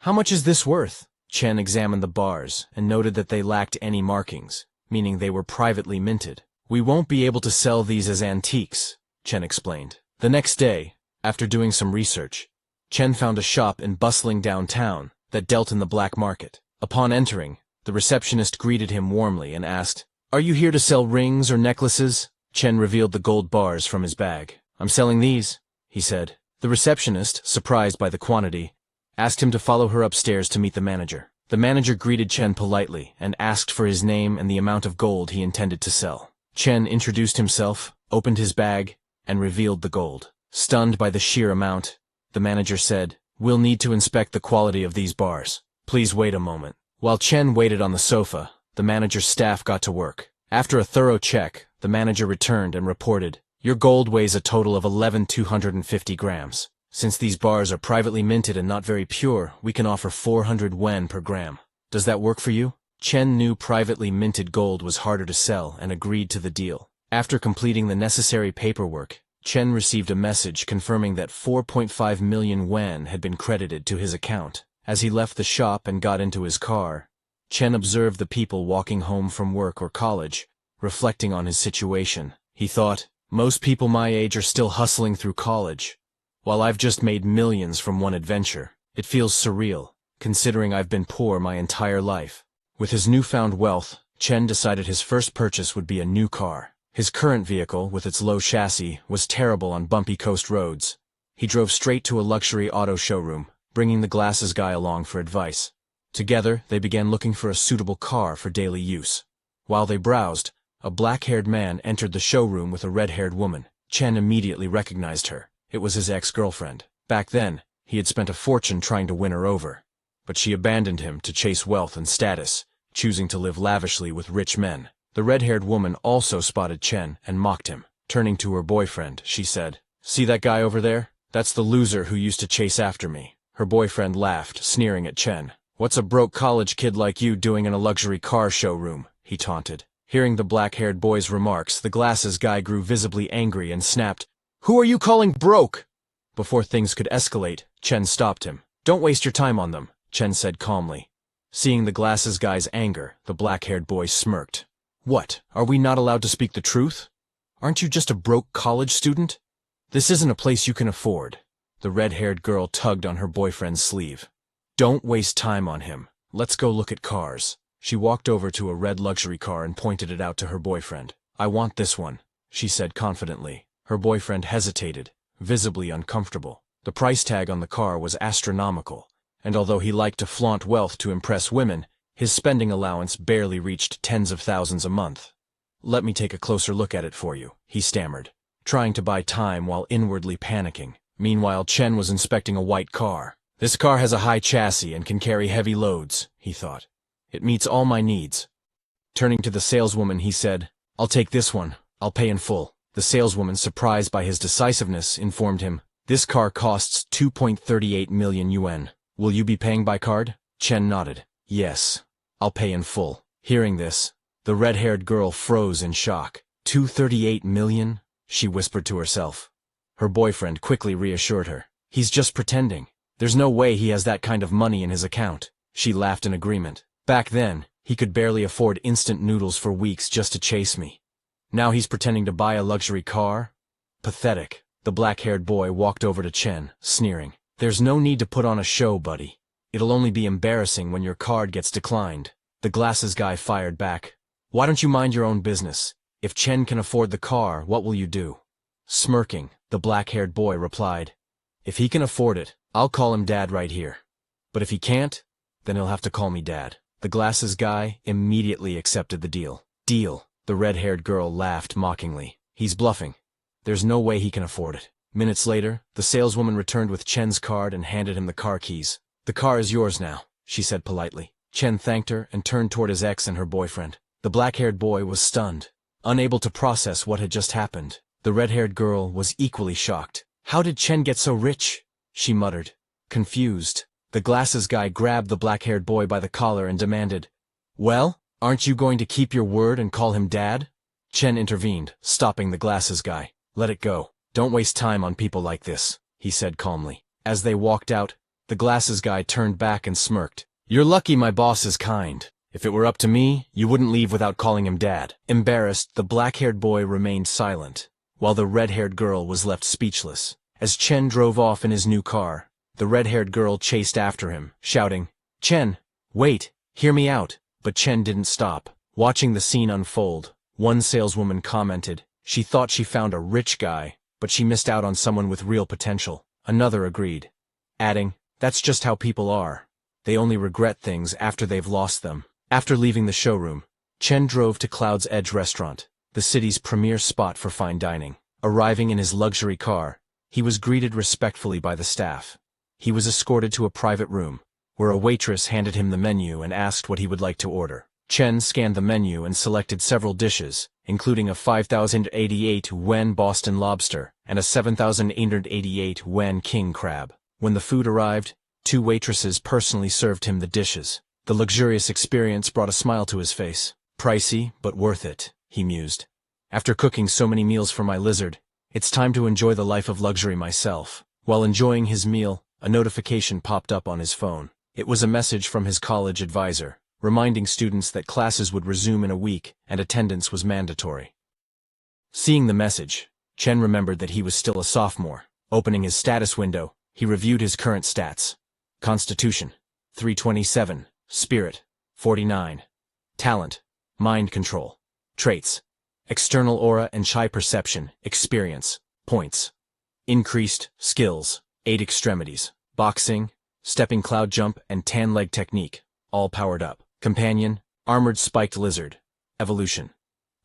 How much is this worth?" Chen examined the bars and noted that they lacked any markings, meaning they were privately minted. "We won't be able to sell these as antiques," Chen explained. The next day, after doing some research, Chen found a shop in bustling downtown that dealt in the black market. Upon entering, the receptionist greeted him warmly and asked, "Are you here to sell rings or necklaces?" Chen revealed the gold bars from his bag. "I'm selling these," he said. The receptionist, surprised by the quantity, asked him to follow her upstairs to meet the manager. The manager greeted Chen politely and asked for his name and the amount of gold he intended to sell. Chen introduced himself, opened his bag, and revealed the gold. Stunned by the sheer amount, the manager said, "We'll need to inspect the quality of these bars. Please wait a moment." While Chen waited on the sofa, the manager's staff got to work. After a thorough check, the manager returned and reported, "Your gold weighs a total of 11,250 grams. Since these bars are privately minted and not very pure, we can offer 400 yen per gram. Does that work for you?" Chen knew privately minted gold was harder to sell and agreed to the deal. After completing the necessary paperwork, Chen received a message confirming that 4.5 million yen had been credited to his account. As he left the shop and got into his car, Chen observed the people walking home from work or college, reflecting on his situation. He thought, most people my age are still hustling through college, while I've just made millions from one adventure. It feels surreal, considering I've been poor my entire life. With his newfound wealth, Chen decided his first purchase would be a new car. His current vehicle, with its low chassis, was terrible on bumpy coast roads. He drove straight to a luxury auto showroom, bringing the glasses guy along for advice. Together, they began looking for a suitable car for daily use. While they browsed, a black-haired man entered the showroom with a red-haired woman. Chen immediately recognized her. It was his ex-girlfriend. Back then, he had spent a fortune trying to win her over. But she abandoned him to chase wealth and status, choosing to live lavishly with rich men. The red-haired woman also spotted Chen and mocked him. Turning to her boyfriend, she said, "See that guy over there? That's the loser who used to chase after me." Her boyfriend laughed, sneering at Chen. "What's a broke college kid like you doing in a luxury car showroom?" he taunted. Hearing the black-haired boy's remarks, the glasses guy grew visibly angry and snapped, "Who are you calling broke?" Before things could escalate, Chen stopped him. "Don't waste your time on them," Chen said calmly. Seeing the glasses guy's anger, the black-haired boy smirked. "What, are we not allowed to speak the truth? Aren't you just a broke college student? This isn't a place you can afford." The red-haired girl tugged on her boyfriend's sleeve. "Don't waste time on him. Let's go look at cars." She walked over to a red luxury car and pointed it out to her boyfriend. "I want this one," she said confidently. Her boyfriend hesitated, visibly uncomfortable. The price tag on the car was astronomical, and although he liked to flaunt wealth to impress women, his spending allowance barely reached tens of thousands a month. "Let me take a closer look at it for you," he stammered, trying to buy time while inwardly panicking. Meanwhile, Chen was inspecting a white car. "This car has a high chassis and can carry heavy loads," he thought. "It meets all my needs." Turning to the saleswoman, he said, "I'll take this one. I'll pay in full." The saleswoman, surprised by his decisiveness, informed him, "This car costs 2.38 million yuan. Will you be paying by card?" Chen nodded. "Yes, I'll pay in full." Hearing this, the red-haired girl froze in shock. 238 million? She whispered to herself. Her boyfriend quickly reassured her. "He's just pretending. There's no way he has that kind of money in his account." She laughed in agreement. "Back then, he could barely afford instant noodles for weeks just to chase me. Now he's pretending to buy a luxury car? Pathetic." The black-haired boy walked over to Chen, sneering. "There's no need to put on a show, buddy. It'll only be embarrassing when your card gets declined." The glasses guy fired back. "Why don't you mind your own business? If Chen can afford the car, what will you do?" Smirking, the black-haired boy replied, "If he can afford it, I'll call him Dad right here. But if he can't, then he'll have to call me Dad." The glasses guy immediately accepted the deal. "Deal." The red-haired girl laughed mockingly. "He's bluffing. There's no way he can afford it." Minutes later, the saleswoman returned with Chen's card and handed him the car keys. "The car is yours now," she said politely. Chen thanked her and turned toward his ex and her boyfriend. The black-haired boy was stunned, unable to process what had just happened. The red-haired girl was equally shocked. "How did Chen get so rich?" she muttered. Confused, the glasses guy grabbed the black-haired boy by the collar and demanded, "Well, aren't you going to keep your word and call him Dad?" Chen intervened, stopping the glasses guy. "Let it go. Don't waste time on people like this," he said calmly. As they walked out, the glasses guy turned back and smirked. "You're lucky my boss is kind. If it were up to me, you wouldn't leave without calling him Dad." Embarrassed, the black-haired boy remained silent, while the red-haired girl was left speechless. As Chen drove off in his new car, the red-haired girl chased after him, shouting, "Chen, wait, hear me out." But Chen didn't stop. Watching the scene unfold, one saleswoman commented, she thought she found a rich guy, but she missed out on someone with real potential. Another agreed, adding, "That's just how people are. They only regret things after they've lost them." After leaving the showroom, Chen drove to Cloud's Edge restaurant, the city's premier spot for fine dining. Arriving in his luxury car, he was greeted respectfully by the staff. He was escorted to a private room, where a waitress handed him the menu and asked what he would like to order. Chen scanned the menu and selected several dishes, including a 5,088 yuan Boston lobster and a 7,888 yuan king crab. When the food arrived, 2 waitresses personally served him the dishes. The luxurious experience brought a smile to his face. Pricey, but worth it, he mused. After cooking so many meals for my lizard, it's time to enjoy the life of luxury myself. While enjoying his meal, a notification popped up on his phone. It was a message from his college advisor, reminding students that classes would resume in a week and attendance was mandatory. Seeing the message, Chen remembered that he was still a sophomore. Opening his status window, he reviewed his current stats. Constitution, 327. Spirit, 49. Talent, mind control. Traits, external aura and shy perception, experience, points. Increased skills, 8 extremities, boxing, stepping cloud jump and tan leg technique, all powered up. Companion, armored spiked lizard. Evolution.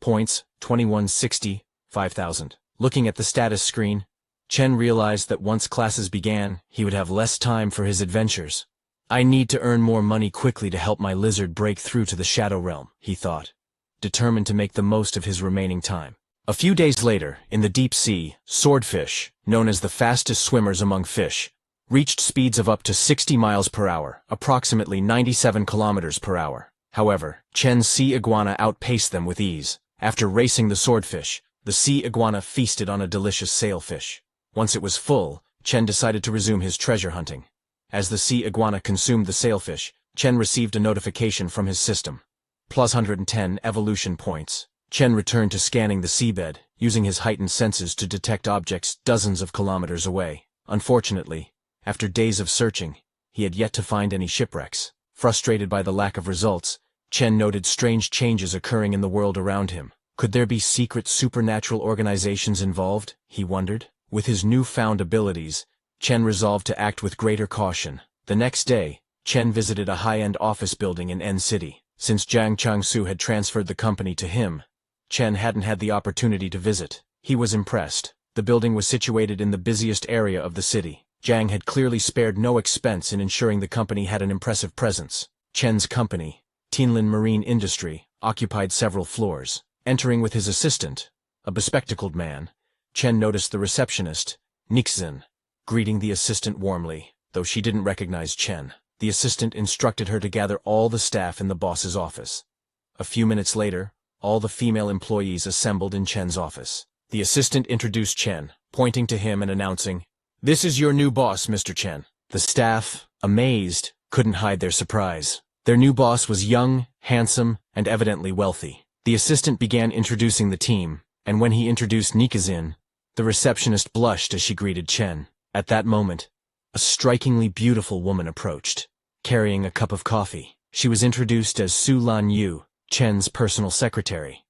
Points, 2160, 5000. Looking at the status screen, Chen realized that once classes began, he would have less time for his adventures. I need to earn more money quickly to help my lizard break through to the Shadow Realm, he thought, determined to make the most of his remaining time. A few days later, in the deep sea, swordfish, known as the fastest swimmers among fish, reached speeds of up to 60 miles per hour, approximately 97 kilometers per hour. However, Chen's sea iguana outpaced them with ease. After racing the swordfish, the sea iguana feasted on a delicious sailfish. Once it was full, Chen decided to resume his treasure hunting. As the sea iguana consumed the sailfish, Chen received a notification from his system. Plus 110 evolution points. Chen returned to scanning the seabed, using his heightened senses to detect objects dozens of kilometers away. Unfortunately, after days of searching, he had yet to find any shipwrecks. Frustrated by the lack of results, Chen noted strange changes occurring in the world around him. Could there be secret supernatural organizations involved, he wondered? With his newfound abilities, Chen resolved to act with greater caution. The next day, Chen visited a high-end office building in N City. Since Jiang Changsu had transferred the company to him, Chen hadn't had the opportunity to visit. He was impressed. The building was situated in the busiest area of the city. Jiang had clearly spared no expense in ensuring the company had an impressive presence. Chen's company, Tianlin Marine Industry, occupied several floors. Entering with his assistant, a bespectacled man, Chen noticed the receptionist, Nixin, greeting the assistant warmly. Though she didn't recognize Chen, the assistant instructed her to gather all the staff in the boss's office. A few minutes later, all the female employees assembled in Chen's office. The assistant introduced Chen, pointing to him and announcing, "This is your new boss, Mr. Chen." The staff, amazed, couldn't hide their surprise. Their new boss was young, handsome, and evidently wealthy. The assistant began introducing the team, and when he introduced Nikazin, the receptionist blushed as she greeted Chen. At that moment, a strikingly beautiful woman approached, carrying a cup of coffee. She was introduced as Su Lan Yu, Chen's personal secretary.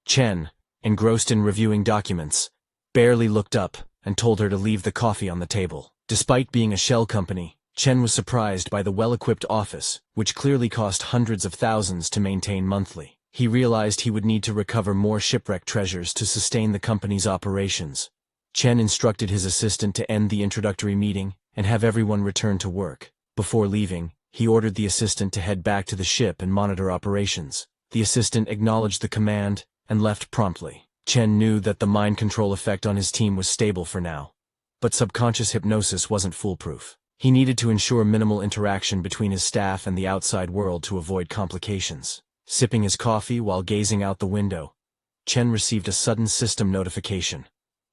Chen, engrossed in reviewing documents, barely looked up and told her to leave the coffee on the table. Despite being a shell company, Chen was surprised by the well-equipped office, which clearly cost hundreds of thousands to maintain monthly. He realized he would need to recover more shipwreck treasures to sustain the company's operations. Chen instructed his assistant to end the introductory meeting and have everyone return to work. Before leaving, he ordered the assistant to head back to the ship and monitor operations. The assistant acknowledged the command and left promptly. Chen knew that the mind control effect on his team was stable for now, but subconscious hypnosis wasn't foolproof. He needed to ensure minimal interaction between his staff and the outside world to avoid complications. Sipping his coffee while gazing out the window, Chen received a sudden system notification.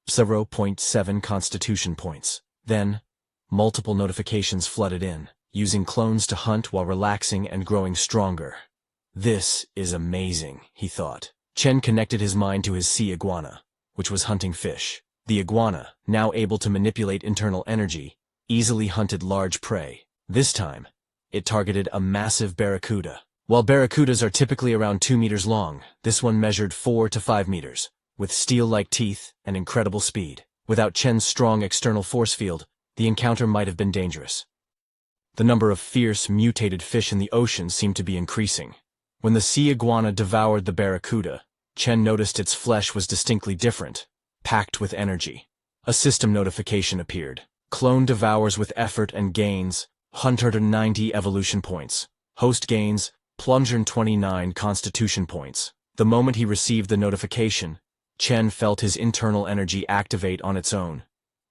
0.7 constitution points. Then, multiple notifications flooded in, using clones to hunt while relaxing and growing stronger. This is amazing, he thought. Chen connected his mind to his sea iguana, which was hunting fish. The iguana, now able to manipulate internal energy, easily hunted large prey. This time, it targeted a massive barracuda. While barracudas are typically around 2 meters long, this one measured 4 to 5 meters, with steel-like teeth and incredible speed. Without Chen's strong external force field, the encounter might have been dangerous. The number of fierce, mutated fish in the ocean seemed to be increasing. When the sea iguana devoured the barracuda, Chen noticed its flesh was distinctly different, packed with energy. A system notification appeared. Clone devours with effort and gains 190 evolution points. Host gains, 129 constitution points. The moment he received the notification, Chen felt his internal energy activate on its own.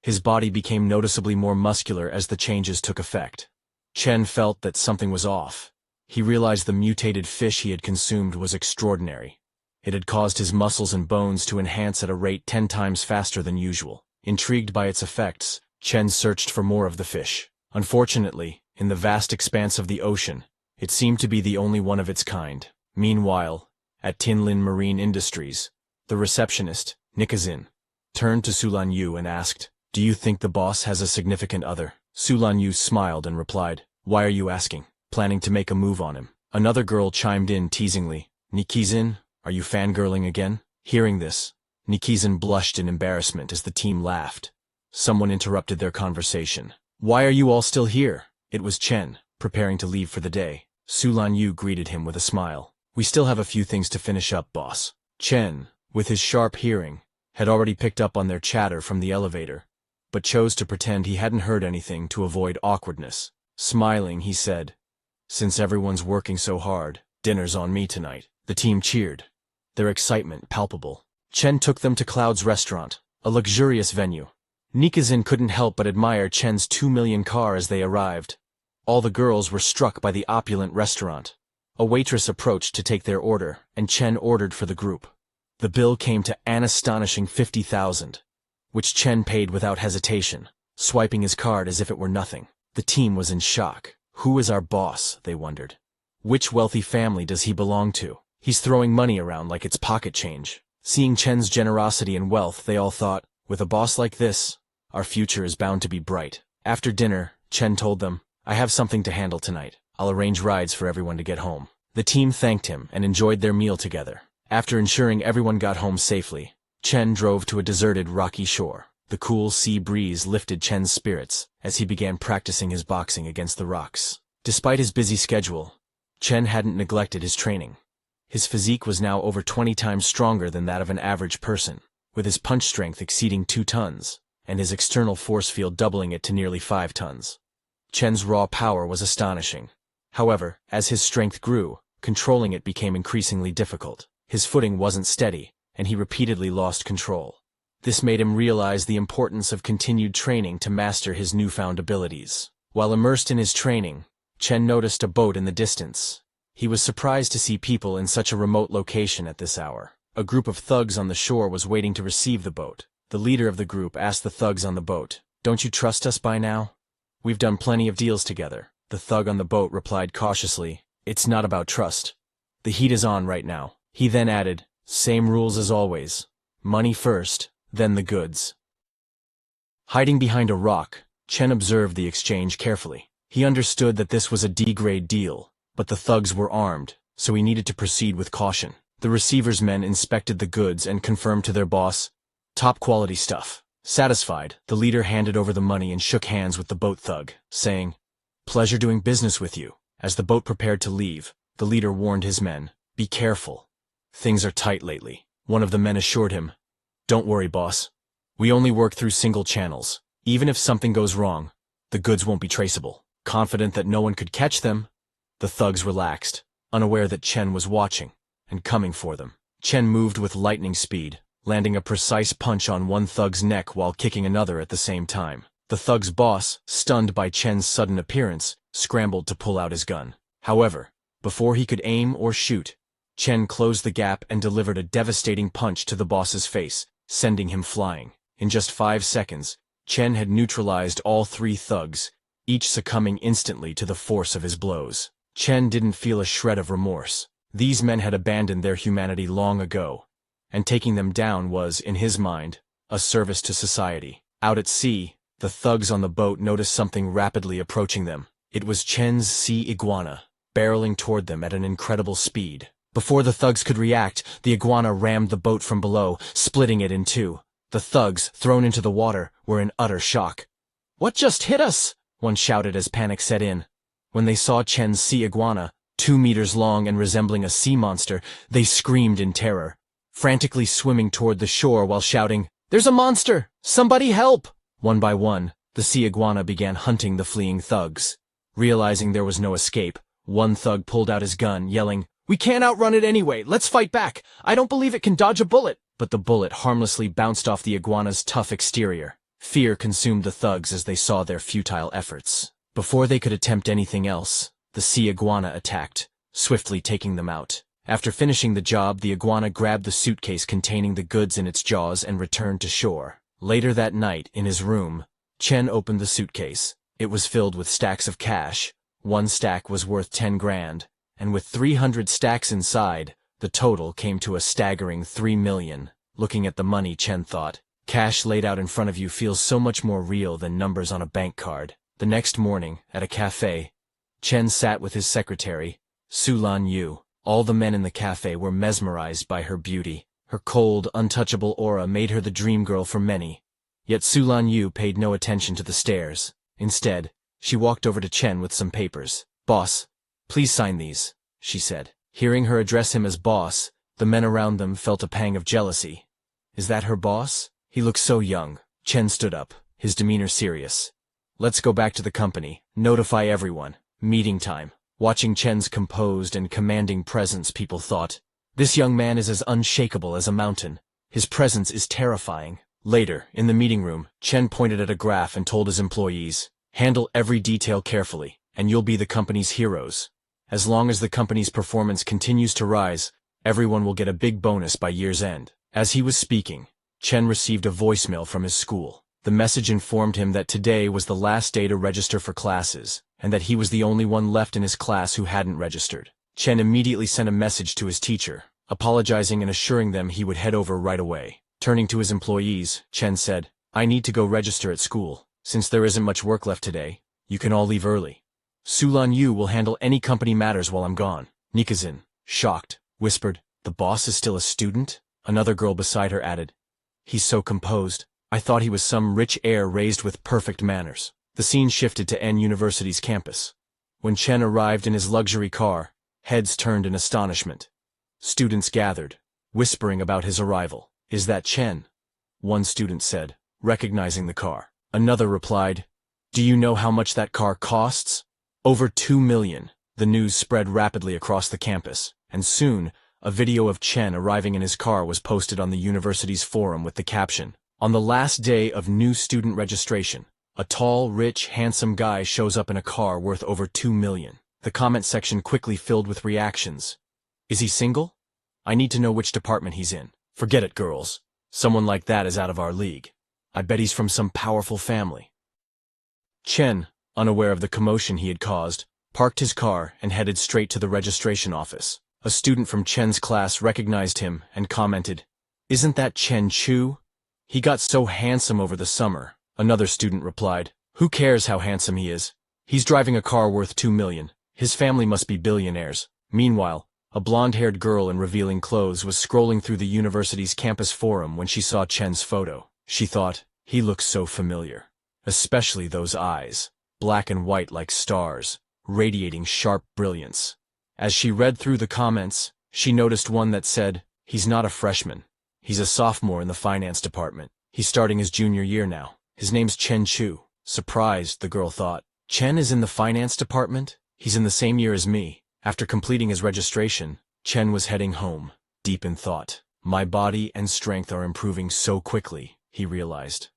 His body became noticeably more muscular as the changes took effect. Chen felt that something was off. He realized the mutated fish he had consumed was extraordinary. It had caused his muscles and bones to enhance at a rate 10 times faster than usual. Intrigued by its effects, Chen searched for more of the fish. Unfortunately, in the vast expanse of the ocean, it seemed to be the only one of its kind. Meanwhile, at Tinlin Marine Industries, the receptionist, Nikazin, turned to Sulan Yu and asked, "Do you think the boss has a significant other?" Sulan Yu smiled and replied, "Why are you asking? Planning to make a move on him." Another girl chimed in teasingly, "Nikizin, are you fangirling again?" Hearing this, Nikizin blushed in embarrassment as the team laughed. Someone interrupted their conversation. "Why are you all still here?" It was Chen, preparing to leave for the day. Sulan Yu greeted him with a smile. "We still have a few things to finish up, boss." Chen, with his sharp hearing, had already picked up on their chatter from the elevator, but chose to pretend he hadn't heard anything to avoid awkwardness. Smiling, he said, "Since everyone's working so hard, dinner's on me tonight." The team cheered, their excitement palpable. Chen took them to Cloud's restaurant, a luxurious venue. Nikazin couldn't help but admire Chen's 2 million car as they arrived. All the girls were struck by the opulent restaurant. A waitress approached to take their order, and Chen ordered for the group. The bill came to an astonishing 50,000, which Chen paid without hesitation, swiping his card as if it were nothing. The team was in shock. Who is our boss, they wondered. Which wealthy family does he belong to? He's throwing money around like it's pocket change. Seeing Chen's generosity and wealth, they all thought, with a boss like this, our future is bound to be bright. After dinner, Chen told them, "I have something to handle tonight. I'll arrange rides for everyone to get home." The team thanked him and enjoyed their meal together. After ensuring everyone got home safely, Chen drove to a deserted rocky shore. The cool sea breeze lifted Chen's spirits as he began practicing his boxing against the rocks. Despite his busy schedule, Chen hadn't neglected his training. His physique was now over 20 times stronger than that of an average person, with his punch strength exceeding 2 tons, and his external force field doubling it to nearly 5 tons. Chen's raw power was astonishing. However, as his strength grew, controlling it became increasingly difficult. His footing wasn't steady, and he repeatedly lost control. This made him realize the importance of continued training to master his newfound abilities. While immersed in his training, Chen noticed a boat in the distance. He was surprised to see people in such a remote location at this hour. A group of thugs on the shore was waiting to receive the boat. The leader of the group asked the thugs on the boat, "Don't you trust us by now? We've done plenty of deals together." The thug on the boat replied cautiously, "It's not about trust. The heat is on right now." He then added, "Same rules as always. Money first, then the goods." Hiding behind a rock, Chen observed the exchange carefully. He understood that this was a D-grade deal, but the thugs were armed, so he needed to proceed with caution. The receiver's men inspected the goods and confirmed to their boss, "Top-quality stuff." Satisfied, the leader handed over the money and shook hands with the boat thug, saying, "Pleasure doing business with you." As the boat prepared to leave, the leader warned his men, "Be careful. Things are tight lately." One of the men assured him, "Don't worry, boss. We only work through single channels. Even if something goes wrong, the goods won't be traceable." Confident that no one could catch them, the thugs relaxed, unaware that Chen was watching and coming for them. Chen moved with lightning speed, landing a precise punch on one thug's neck while kicking another at the same time. The thug's boss, stunned by Chen's sudden appearance, scrambled to pull out his gun. However, before he could aim or shoot, Chen closed the gap and delivered a devastating punch to the boss's face, sending him flying. In just 5 seconds, Chen had neutralized all 3 thugs, each succumbing instantly to the force of his blows. Chen didn't feel a shred of remorse. These men had abandoned their humanity long ago, and taking them down was, in his mind, a service to society. Out at sea, the thugs on the boat noticed something rapidly approaching them. It was Chen's sea iguana, barreling toward them at an incredible speed. Before the thugs could react, the iguana rammed the boat from below, splitting it in 2. The thugs, thrown into the water, were in utter shock. "What just hit us?" one shouted as panic set in. When they saw Chen's sea iguana, 2 meters long and resembling a sea monster, they screamed in terror, frantically swimming toward the shore while shouting, "There's a monster! Somebody help!" One by one, the sea iguana began hunting the fleeing thugs. Realizing there was no escape, one thug pulled out his gun, yelling, "We can't outrun it anyway, let's fight back! I don't believe it can dodge a bullet!" But the bullet harmlessly bounced off the iguana's tough exterior. Fear consumed the thugs as they saw their futile efforts. Before they could attempt anything else, the sea iguana attacked, swiftly taking them out. After finishing the job, the iguana grabbed the suitcase containing the goods in its jaws and returned to shore. Later that night, in his room, Chen opened the suitcase. It was filled with stacks of cash. One stack was worth 10 grand, and with 300 stacks inside, the total came to a staggering 3 million. Looking at the money, Chen thought, cash laid out in front of you feels so much more real than numbers on a bank card. The next morning, at a cafe, Chen sat with his secretary, Sulan Yu. All the men in the cafe were mesmerized by her beauty. Her cold, untouchable aura made her the dream girl for many. Yet Sulan Yu paid no attention to the stares. Instead, she walked over to Chen with some papers. "Boss, please sign these," she said. Hearing her address him as boss, the men around them felt a pang of jealousy. Is that her boss? He looks so young. Chen stood up, his demeanor serious. "Let's go back to the company. Notify everyone. Meeting time." Watching Chen's composed and commanding presence, people thought, this young man is as unshakable as a mountain. His presence is terrifying. Later, in the meeting room, Chen pointed at a graph and told his employees, "Handle every detail carefully, and you'll be the company's heroes. As long as the company's performance continues to rise, everyone will get a big bonus by year's end." As he was speaking, Chen received a voicemail from his school. The message informed him that today was the last day to register for classes, and that he was the only one left in his class who hadn't registered. Chen immediately sent a message to his teacher, apologizing and assuring them he would head over right away. Turning to his employees, Chen said, "I need to go register at school. Since there isn't much work left today, you can all leave early. Sulan Yu will handle any company matters while I'm gone." Nikazin, shocked, whispered, "The boss is still a student?" Another girl beside her added, "He's so composed. I thought he was some rich heir raised with perfect manners." The scene shifted to N University's campus. When Chen arrived in his luxury car, heads turned in astonishment. Students gathered, whispering about his arrival. "Is that Chen?" one student said, recognizing the car. Another replied, "Do you know how much that car costs? Over 2 million. The news spread rapidly across the campus, and soon, a video of Chen arriving in his car was posted on the university's forum with the caption, "On the last day of new student registration, a tall, rich, handsome guy shows up in a car worth over 2 million. The comment section quickly filled with reactions. "Is he single? I need to know which department he's in. Forget it, girls. Someone like that is out of our league. I bet he's from some powerful family." Chen, unaware of the commotion he had caused, parked his car and headed straight to the registration office. A student from Chen's class recognized him and commented, "Isn't that Chen Chu? He got so handsome over the summer." Another student replied, "Who cares how handsome he is? He's driving a car worth 2 million. His family must be billionaires." Meanwhile, a blonde-haired girl in revealing clothes was scrolling through the university's campus forum when she saw Chen's photo. She thought, he looks so familiar. Especially those eyes, black and white like stars, radiating sharp brilliance. As she read through the comments, she noticed one that said, "He's not a freshman. He's a sophomore in the finance department. He's starting his junior year now. His name's Chen Chu." Surprised, the girl thought, "Chen is in the finance department? He's in the same year as me." After completing his registration, Chen was heading home, deep in thought. My body and strength are improving so quickly, he realized.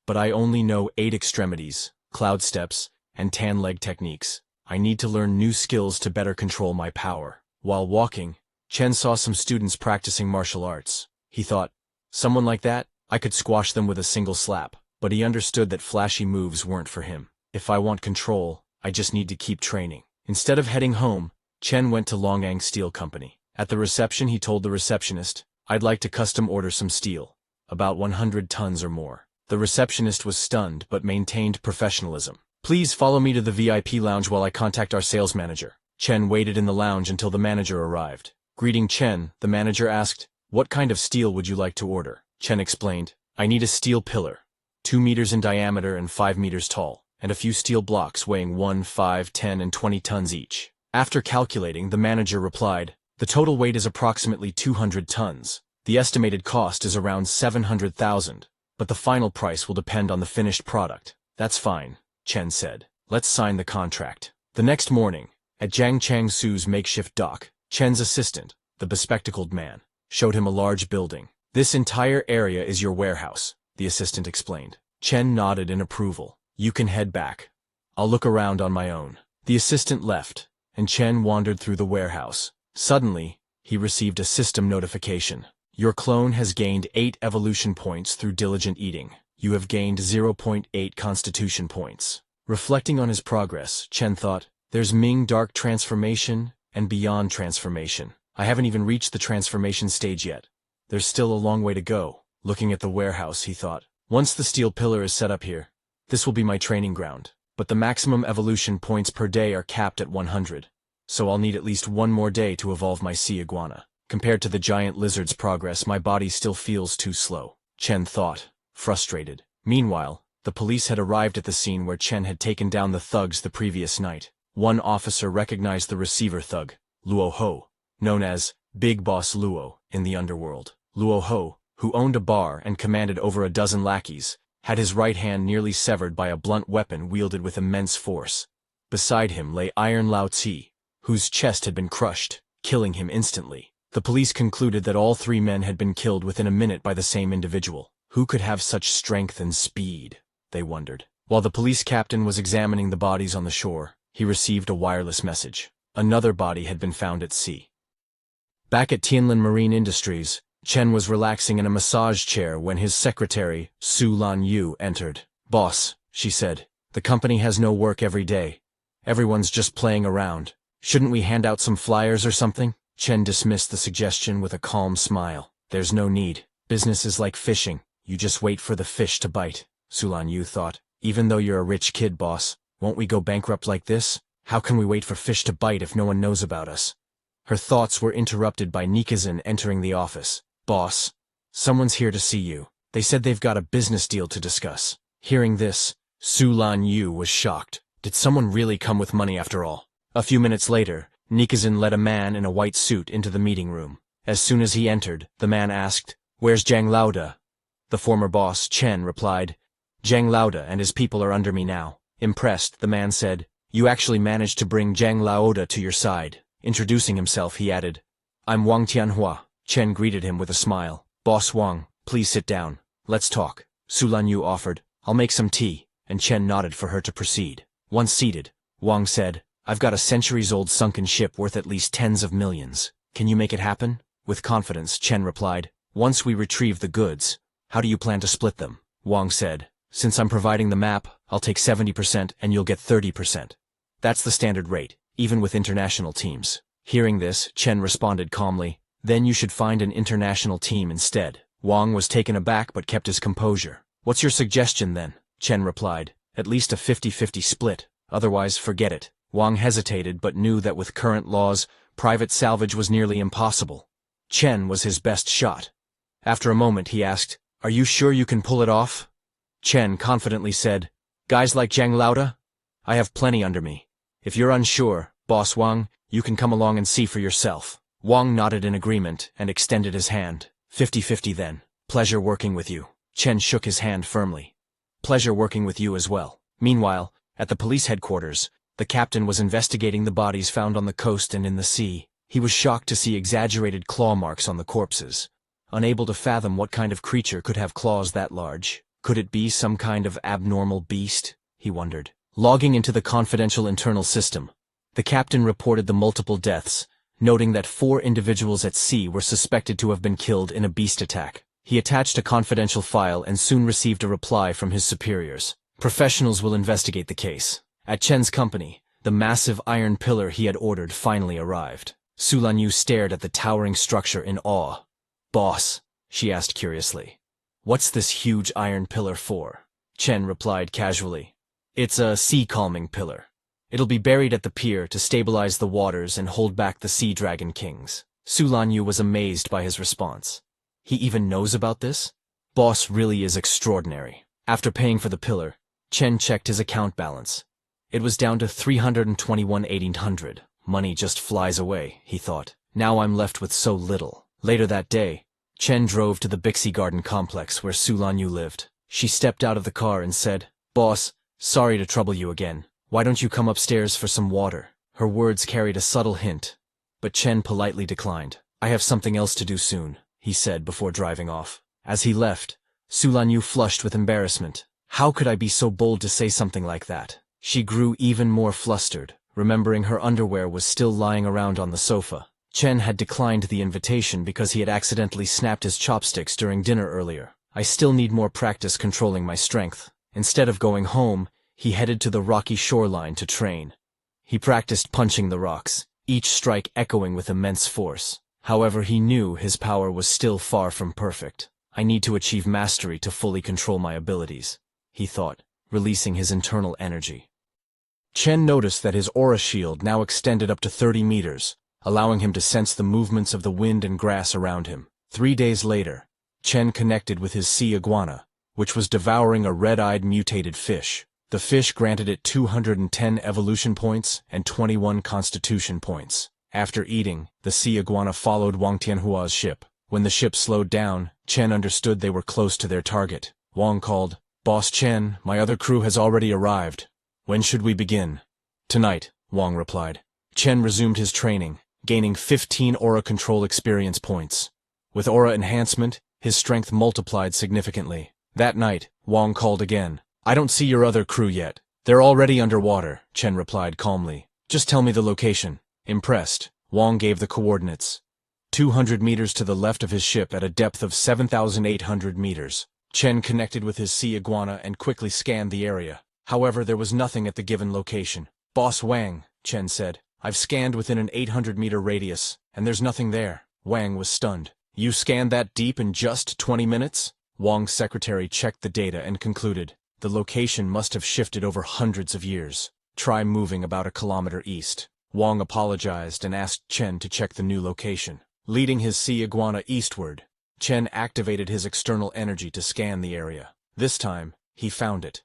But I only know 8 extremities, cloud steps, and tan leg techniques. I need to learn new skills to better control my power. While walking, Chen saw some students practicing martial arts. He thought, someone like that, I could squash them with a single slap. But he understood that flashy moves weren't for him. If I want control, I just need to keep training. Instead of heading home, Chen went to Longang Steel Company. At the reception, he told the receptionist, "I'd like to custom order some steel, about 100 tons or more." The receptionist was stunned but maintained professionalism. "Please follow me to the VIP lounge while I contact our sales manager." Chen waited in the lounge until the manager arrived. Greeting Chen, the manager asked, "What kind of steel would you like to order?" Chen explained, "I need a steel pillar, 2 meters in diameter and 5 meters tall, and a few steel blocks weighing 1, 5, 10, and 20 tons each." After calculating, the manager replied, "The total weight is approximately 200 tons. The estimated cost is around 700,000, but the final price will depend on the finished product." "That's fine," Chen said. "Let's sign the contract." The next morning, at Jiang Changsu's makeshift dock, Chen's assistant, the bespectacled man, showed him a large building. "This entire area is your warehouse," the assistant explained. Chen nodded in approval. "You can head back. I'll look around on my own." The assistant left, and Chen wandered through the warehouse. Suddenly, he received a system notification. "Your clone has gained 8 evolution points through diligent eating. You have gained 0.8 constitution points." Reflecting on his progress, Chen thought, "There's Ming Dark Transformation and Beyond Transformation. I haven't even reached the transformation stage yet. There's still a long way to go." Looking at the warehouse, he thought, "Once the steel pillar is set up here, this will be my training ground. But the maximum evolution points per day are capped at 100, so I'll need at least one more day to evolve my sea iguana. Compared to the giant lizard's progress, my body still feels too slow," Chen thought, frustrated. Meanwhile, the police had arrived at the scene where Chen had taken down the thugs the previous night. One officer recognized the receiver thug, Luo Ho, known as Big Boss Luo in the underworld. Luo Ho, who owned a bar and commanded over a dozen lackeys, had his right hand nearly severed by a blunt weapon wielded with immense force. Beside him lay Iron Lao Tzi, whose chest had been crushed, killing him instantly. The police concluded that all 3 men had been killed within a minute by the same individual. Who could have such strength and speed? They wondered. While the police captain was examining the bodies on the shore, he received a wireless message. Another body had been found at sea. Back at Tianlin Marine Industries, Chen was relaxing in a massage chair when his secretary, Su Lan Yu, entered. "Boss," she said, "the company has no work every day. Everyone's just playing around. Shouldn't we hand out some flyers or something?" Chen dismissed the suggestion with a calm smile. "There's no need. Business is like fishing. You just wait for the fish to bite." Su Lan Yu thought, "Even though you're a rich kid, boss, won't we go bankrupt like this? How can we wait for fish to bite if no one knows about us?" Her thoughts were interrupted by Nikazan entering the office. "Boss, someone's here to see you. They said they've got a business deal to discuss." Hearing this, Su Lan Yu was shocked. Did someone really come with money after all? A few minutes later, Nikazan led a man in a white suit into the meeting room. As soon as he entered, the man asked, "Where's Jiang Laoda?" The former boss, Chen, replied, "Jiang Laoda and his people are under me now." Impressed, the man said, "You actually managed to bring Jiang Laoda to your side." Introducing himself, he added, "I'm Wang Tianhua." Chen greeted him with a smile. "Boss Wang, please sit down. Let's talk." Su Lan Yu offered, "I'll make some tea," and Chen nodded for her to proceed. Once seated, Wang said, "I've got a centuries-old sunken ship worth at least tens of millions. Can you make it happen?" With confidence, Chen replied, "Once we retrieve the goods, how do you plan to split them?" Wang said, "Since I'm providing the map, I'll take 70% and you'll get 30%. That's the standard rate, even with international teams." Hearing this, Chen responded calmly, "Then you should find an international team instead." Wang was taken aback but kept his composure. "What's your suggestion then?" Chen replied, "At least a 50-50 split, otherwise forget it." Wang hesitated but knew that with current laws, private salvage was nearly impossible. Chen was his best shot. After a moment he asked, "Are you sure you can pull it off?" Chen confidently said, "Guys like Jiang Laoda? I have plenty under me. If you're unsure, Boss Wang, you can come along and see for yourself." Wang nodded in agreement and extended his hand. 50-50 then. Pleasure working with you." Chen shook his hand firmly. "Pleasure working with you as well." Meanwhile, at the police headquarters, the captain was investigating the bodies found on the coast and in the sea. He was shocked to see exaggerated claw marks on the corpses. Unable to fathom what kind of creature could have claws that large. Could it be some kind of abnormal beast? He wondered. Logging into the confidential internal system, the captain reported the multiple deaths, noting that 4 individuals at sea were suspected to have been killed in a beast attack. He attached a confidential file and soon received a reply from his superiors. Professionals will investigate the case. At Chen's company, the massive iron pillar he had ordered finally arrived. Su Lan Yu stared at the towering structure in awe. "Boss," she asked curiously, "what's this huge iron pillar for?" Chen replied casually, "It's a sea-calming pillar. It'll be buried at the pier to stabilize the waters and hold back the sea dragon kings." Su Lan Yu was amazed by his response. He even knows about this? Boss really is extraordinary. After paying for the pillar, Chen checked his account balance. It was down to 321,800. Money just flies away, he thought. Now I'm left with so little. Later that day, Chen drove to the Bixie Garden complex where Su Lan Yu lived. She stepped out of the car and said, "Boss, sorry to trouble you again. Why don't you come upstairs for some water? Her words carried a subtle hint, but Chen politely declined. I have something else to do soon, he said before driving off. As he left, Su Lanyu flushed with embarrassment. How could I be so bold to say something like that? She grew even more flustered, remembering her underwear was still lying around on the sofa. Chen had declined the invitation because he had accidentally snapped his chopsticks during dinner earlier. I still need more practice controlling my strength. Instead of going home, he headed to the rocky shoreline to train. He practiced punching the rocks, each strike echoing with immense force. However, he knew his power was still far from perfect. I need to achieve mastery to fully control my abilities, he thought, releasing his internal energy. Chen noticed that his aura shield now extended up to 30 meters, allowing him to sense the movements of the wind and grass around him. 3 days later, Chen connected with his sea iguana, which was devouring a red-eyed mutated fish. The fish granted it 210 evolution points and 21 constitution points. After eating, the sea iguana followed Wang Tianhua's ship. When the ship slowed down, Chen understood they were close to their target. Wang called, "Boss Chen, my other crew has already arrived. When should we begin?" "Tonight," Wang replied. Chen resumed his training, gaining 15 aura control experience points. With aura enhancement, his strength multiplied significantly. That night, Wang called again. "I don't see your other crew yet. They're already underwater," Chen replied calmly. "Just tell me the location." Impressed, Wang gave the coordinates. 200 meters to the left of his ship at a depth of 7,800 meters. Chen connected with his sea iguana and quickly scanned the area. However, there was nothing at the given location. "Boss Wang," Chen said, "I've scanned within an 800-meter radius, and there's nothing there." Wang was stunned. "You scanned that deep in just 20 minutes? Wang's secretary checked the data and concluded, the location must have shifted over hundreds of years. Try moving about a kilometer east. Wang apologized and asked Chen to check the new location. Leading his sea iguana eastward, Chen activated his external energy to scan the area. This time, he found it.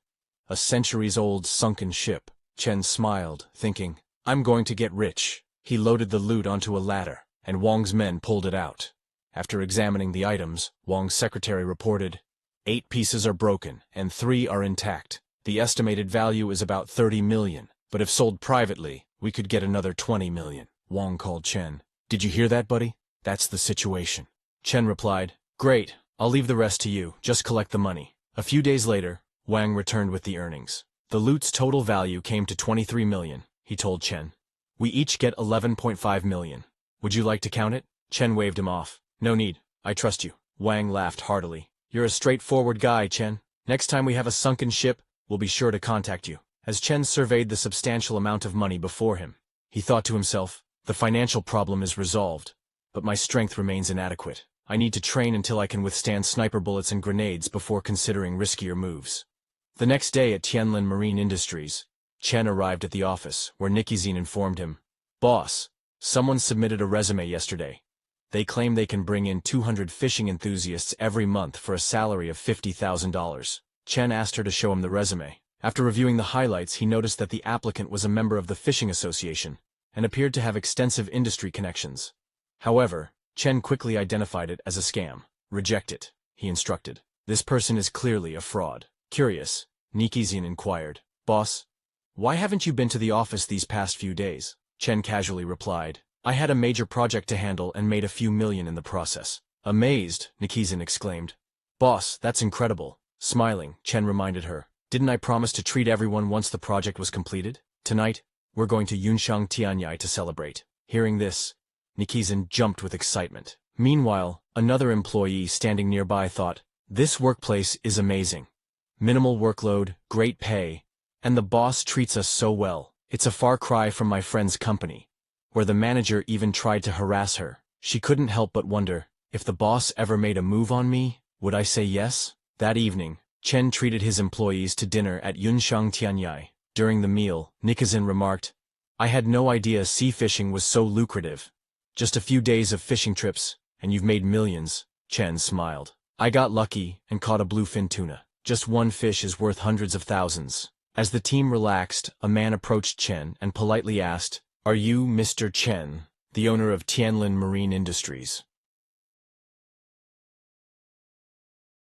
A centuries-old sunken ship. Chen smiled, thinking, I'm going to get rich. He loaded the loot onto a ladder, and Wang's men pulled it out. After examining the items, Wang's secretary reported, 8 pieces are broken, and 3 are intact. The estimated value is about 30 million, but if sold privately, we could get another 20 million. Wang called Chen. Did you hear that, buddy? That's the situation. Chen replied, Great, I'll leave the rest to you, just collect the money. A few days later, Wang returned with the earnings. The loot's total value came to 23 million, he told Chen. We each get 11.5 million. Would you like to count it? Chen waved him off. No need, I trust you. Wang laughed heartily. You're a straightforward guy, Chen. Next time we have a sunken ship, we'll be sure to contact you. As Chen surveyed the substantial amount of money before him, he thought to himself, the financial problem is resolved, but my strength remains inadequate. I need to train until I can withstand sniper bullets and grenades before considering riskier moves. The next day at Tianlin Marine Industries, Chen arrived at the office, where Nikizine informed him, Boss, someone submitted a resume yesterday. They claim they can bring in 200 fishing enthusiasts every month for a salary of $50,000. Chen asked her to show him the resume. After reviewing the highlights, he noticed that the applicant was a member of the Fishing Association and appeared to have extensive industry connections. However, Chen quickly identified it as a scam. Reject it, he instructed. This person is clearly a fraud. Curious, Nikizine inquired. Boss, why haven't you been to the office these past few days? Chen casually replied. I had a major project to handle and made a few million in the process. Amazed, Nikizine exclaimed. Boss, that's incredible. Smiling, Chen reminded her. Didn't I promise to treat everyone once the project was completed? Tonight, we're going to Yunshang Tianyai to celebrate. Hearing this, Nikizine jumped with excitement. Meanwhile, another employee standing nearby thought, this workplace is amazing. Minimal workload, great pay, and the boss treats us so well. It's a far cry from my friend's company, where the manager even tried to harass her. She couldn't help but wonder, if the boss ever made a move on me, would I say yes? That evening, Chen treated his employees to dinner at Yunshang Tianyai. During the meal, Nikizine remarked, I had no idea sea fishing was so lucrative. Just a few days of fishing trips, and you've made millions. Chen smiled. I got lucky and caught a bluefin tuna. Just one fish is worth hundreds of thousands. As the team relaxed, a man approached Chen and politely asked, Are you Mr. Chen, the owner of Tianlin Marine Industries?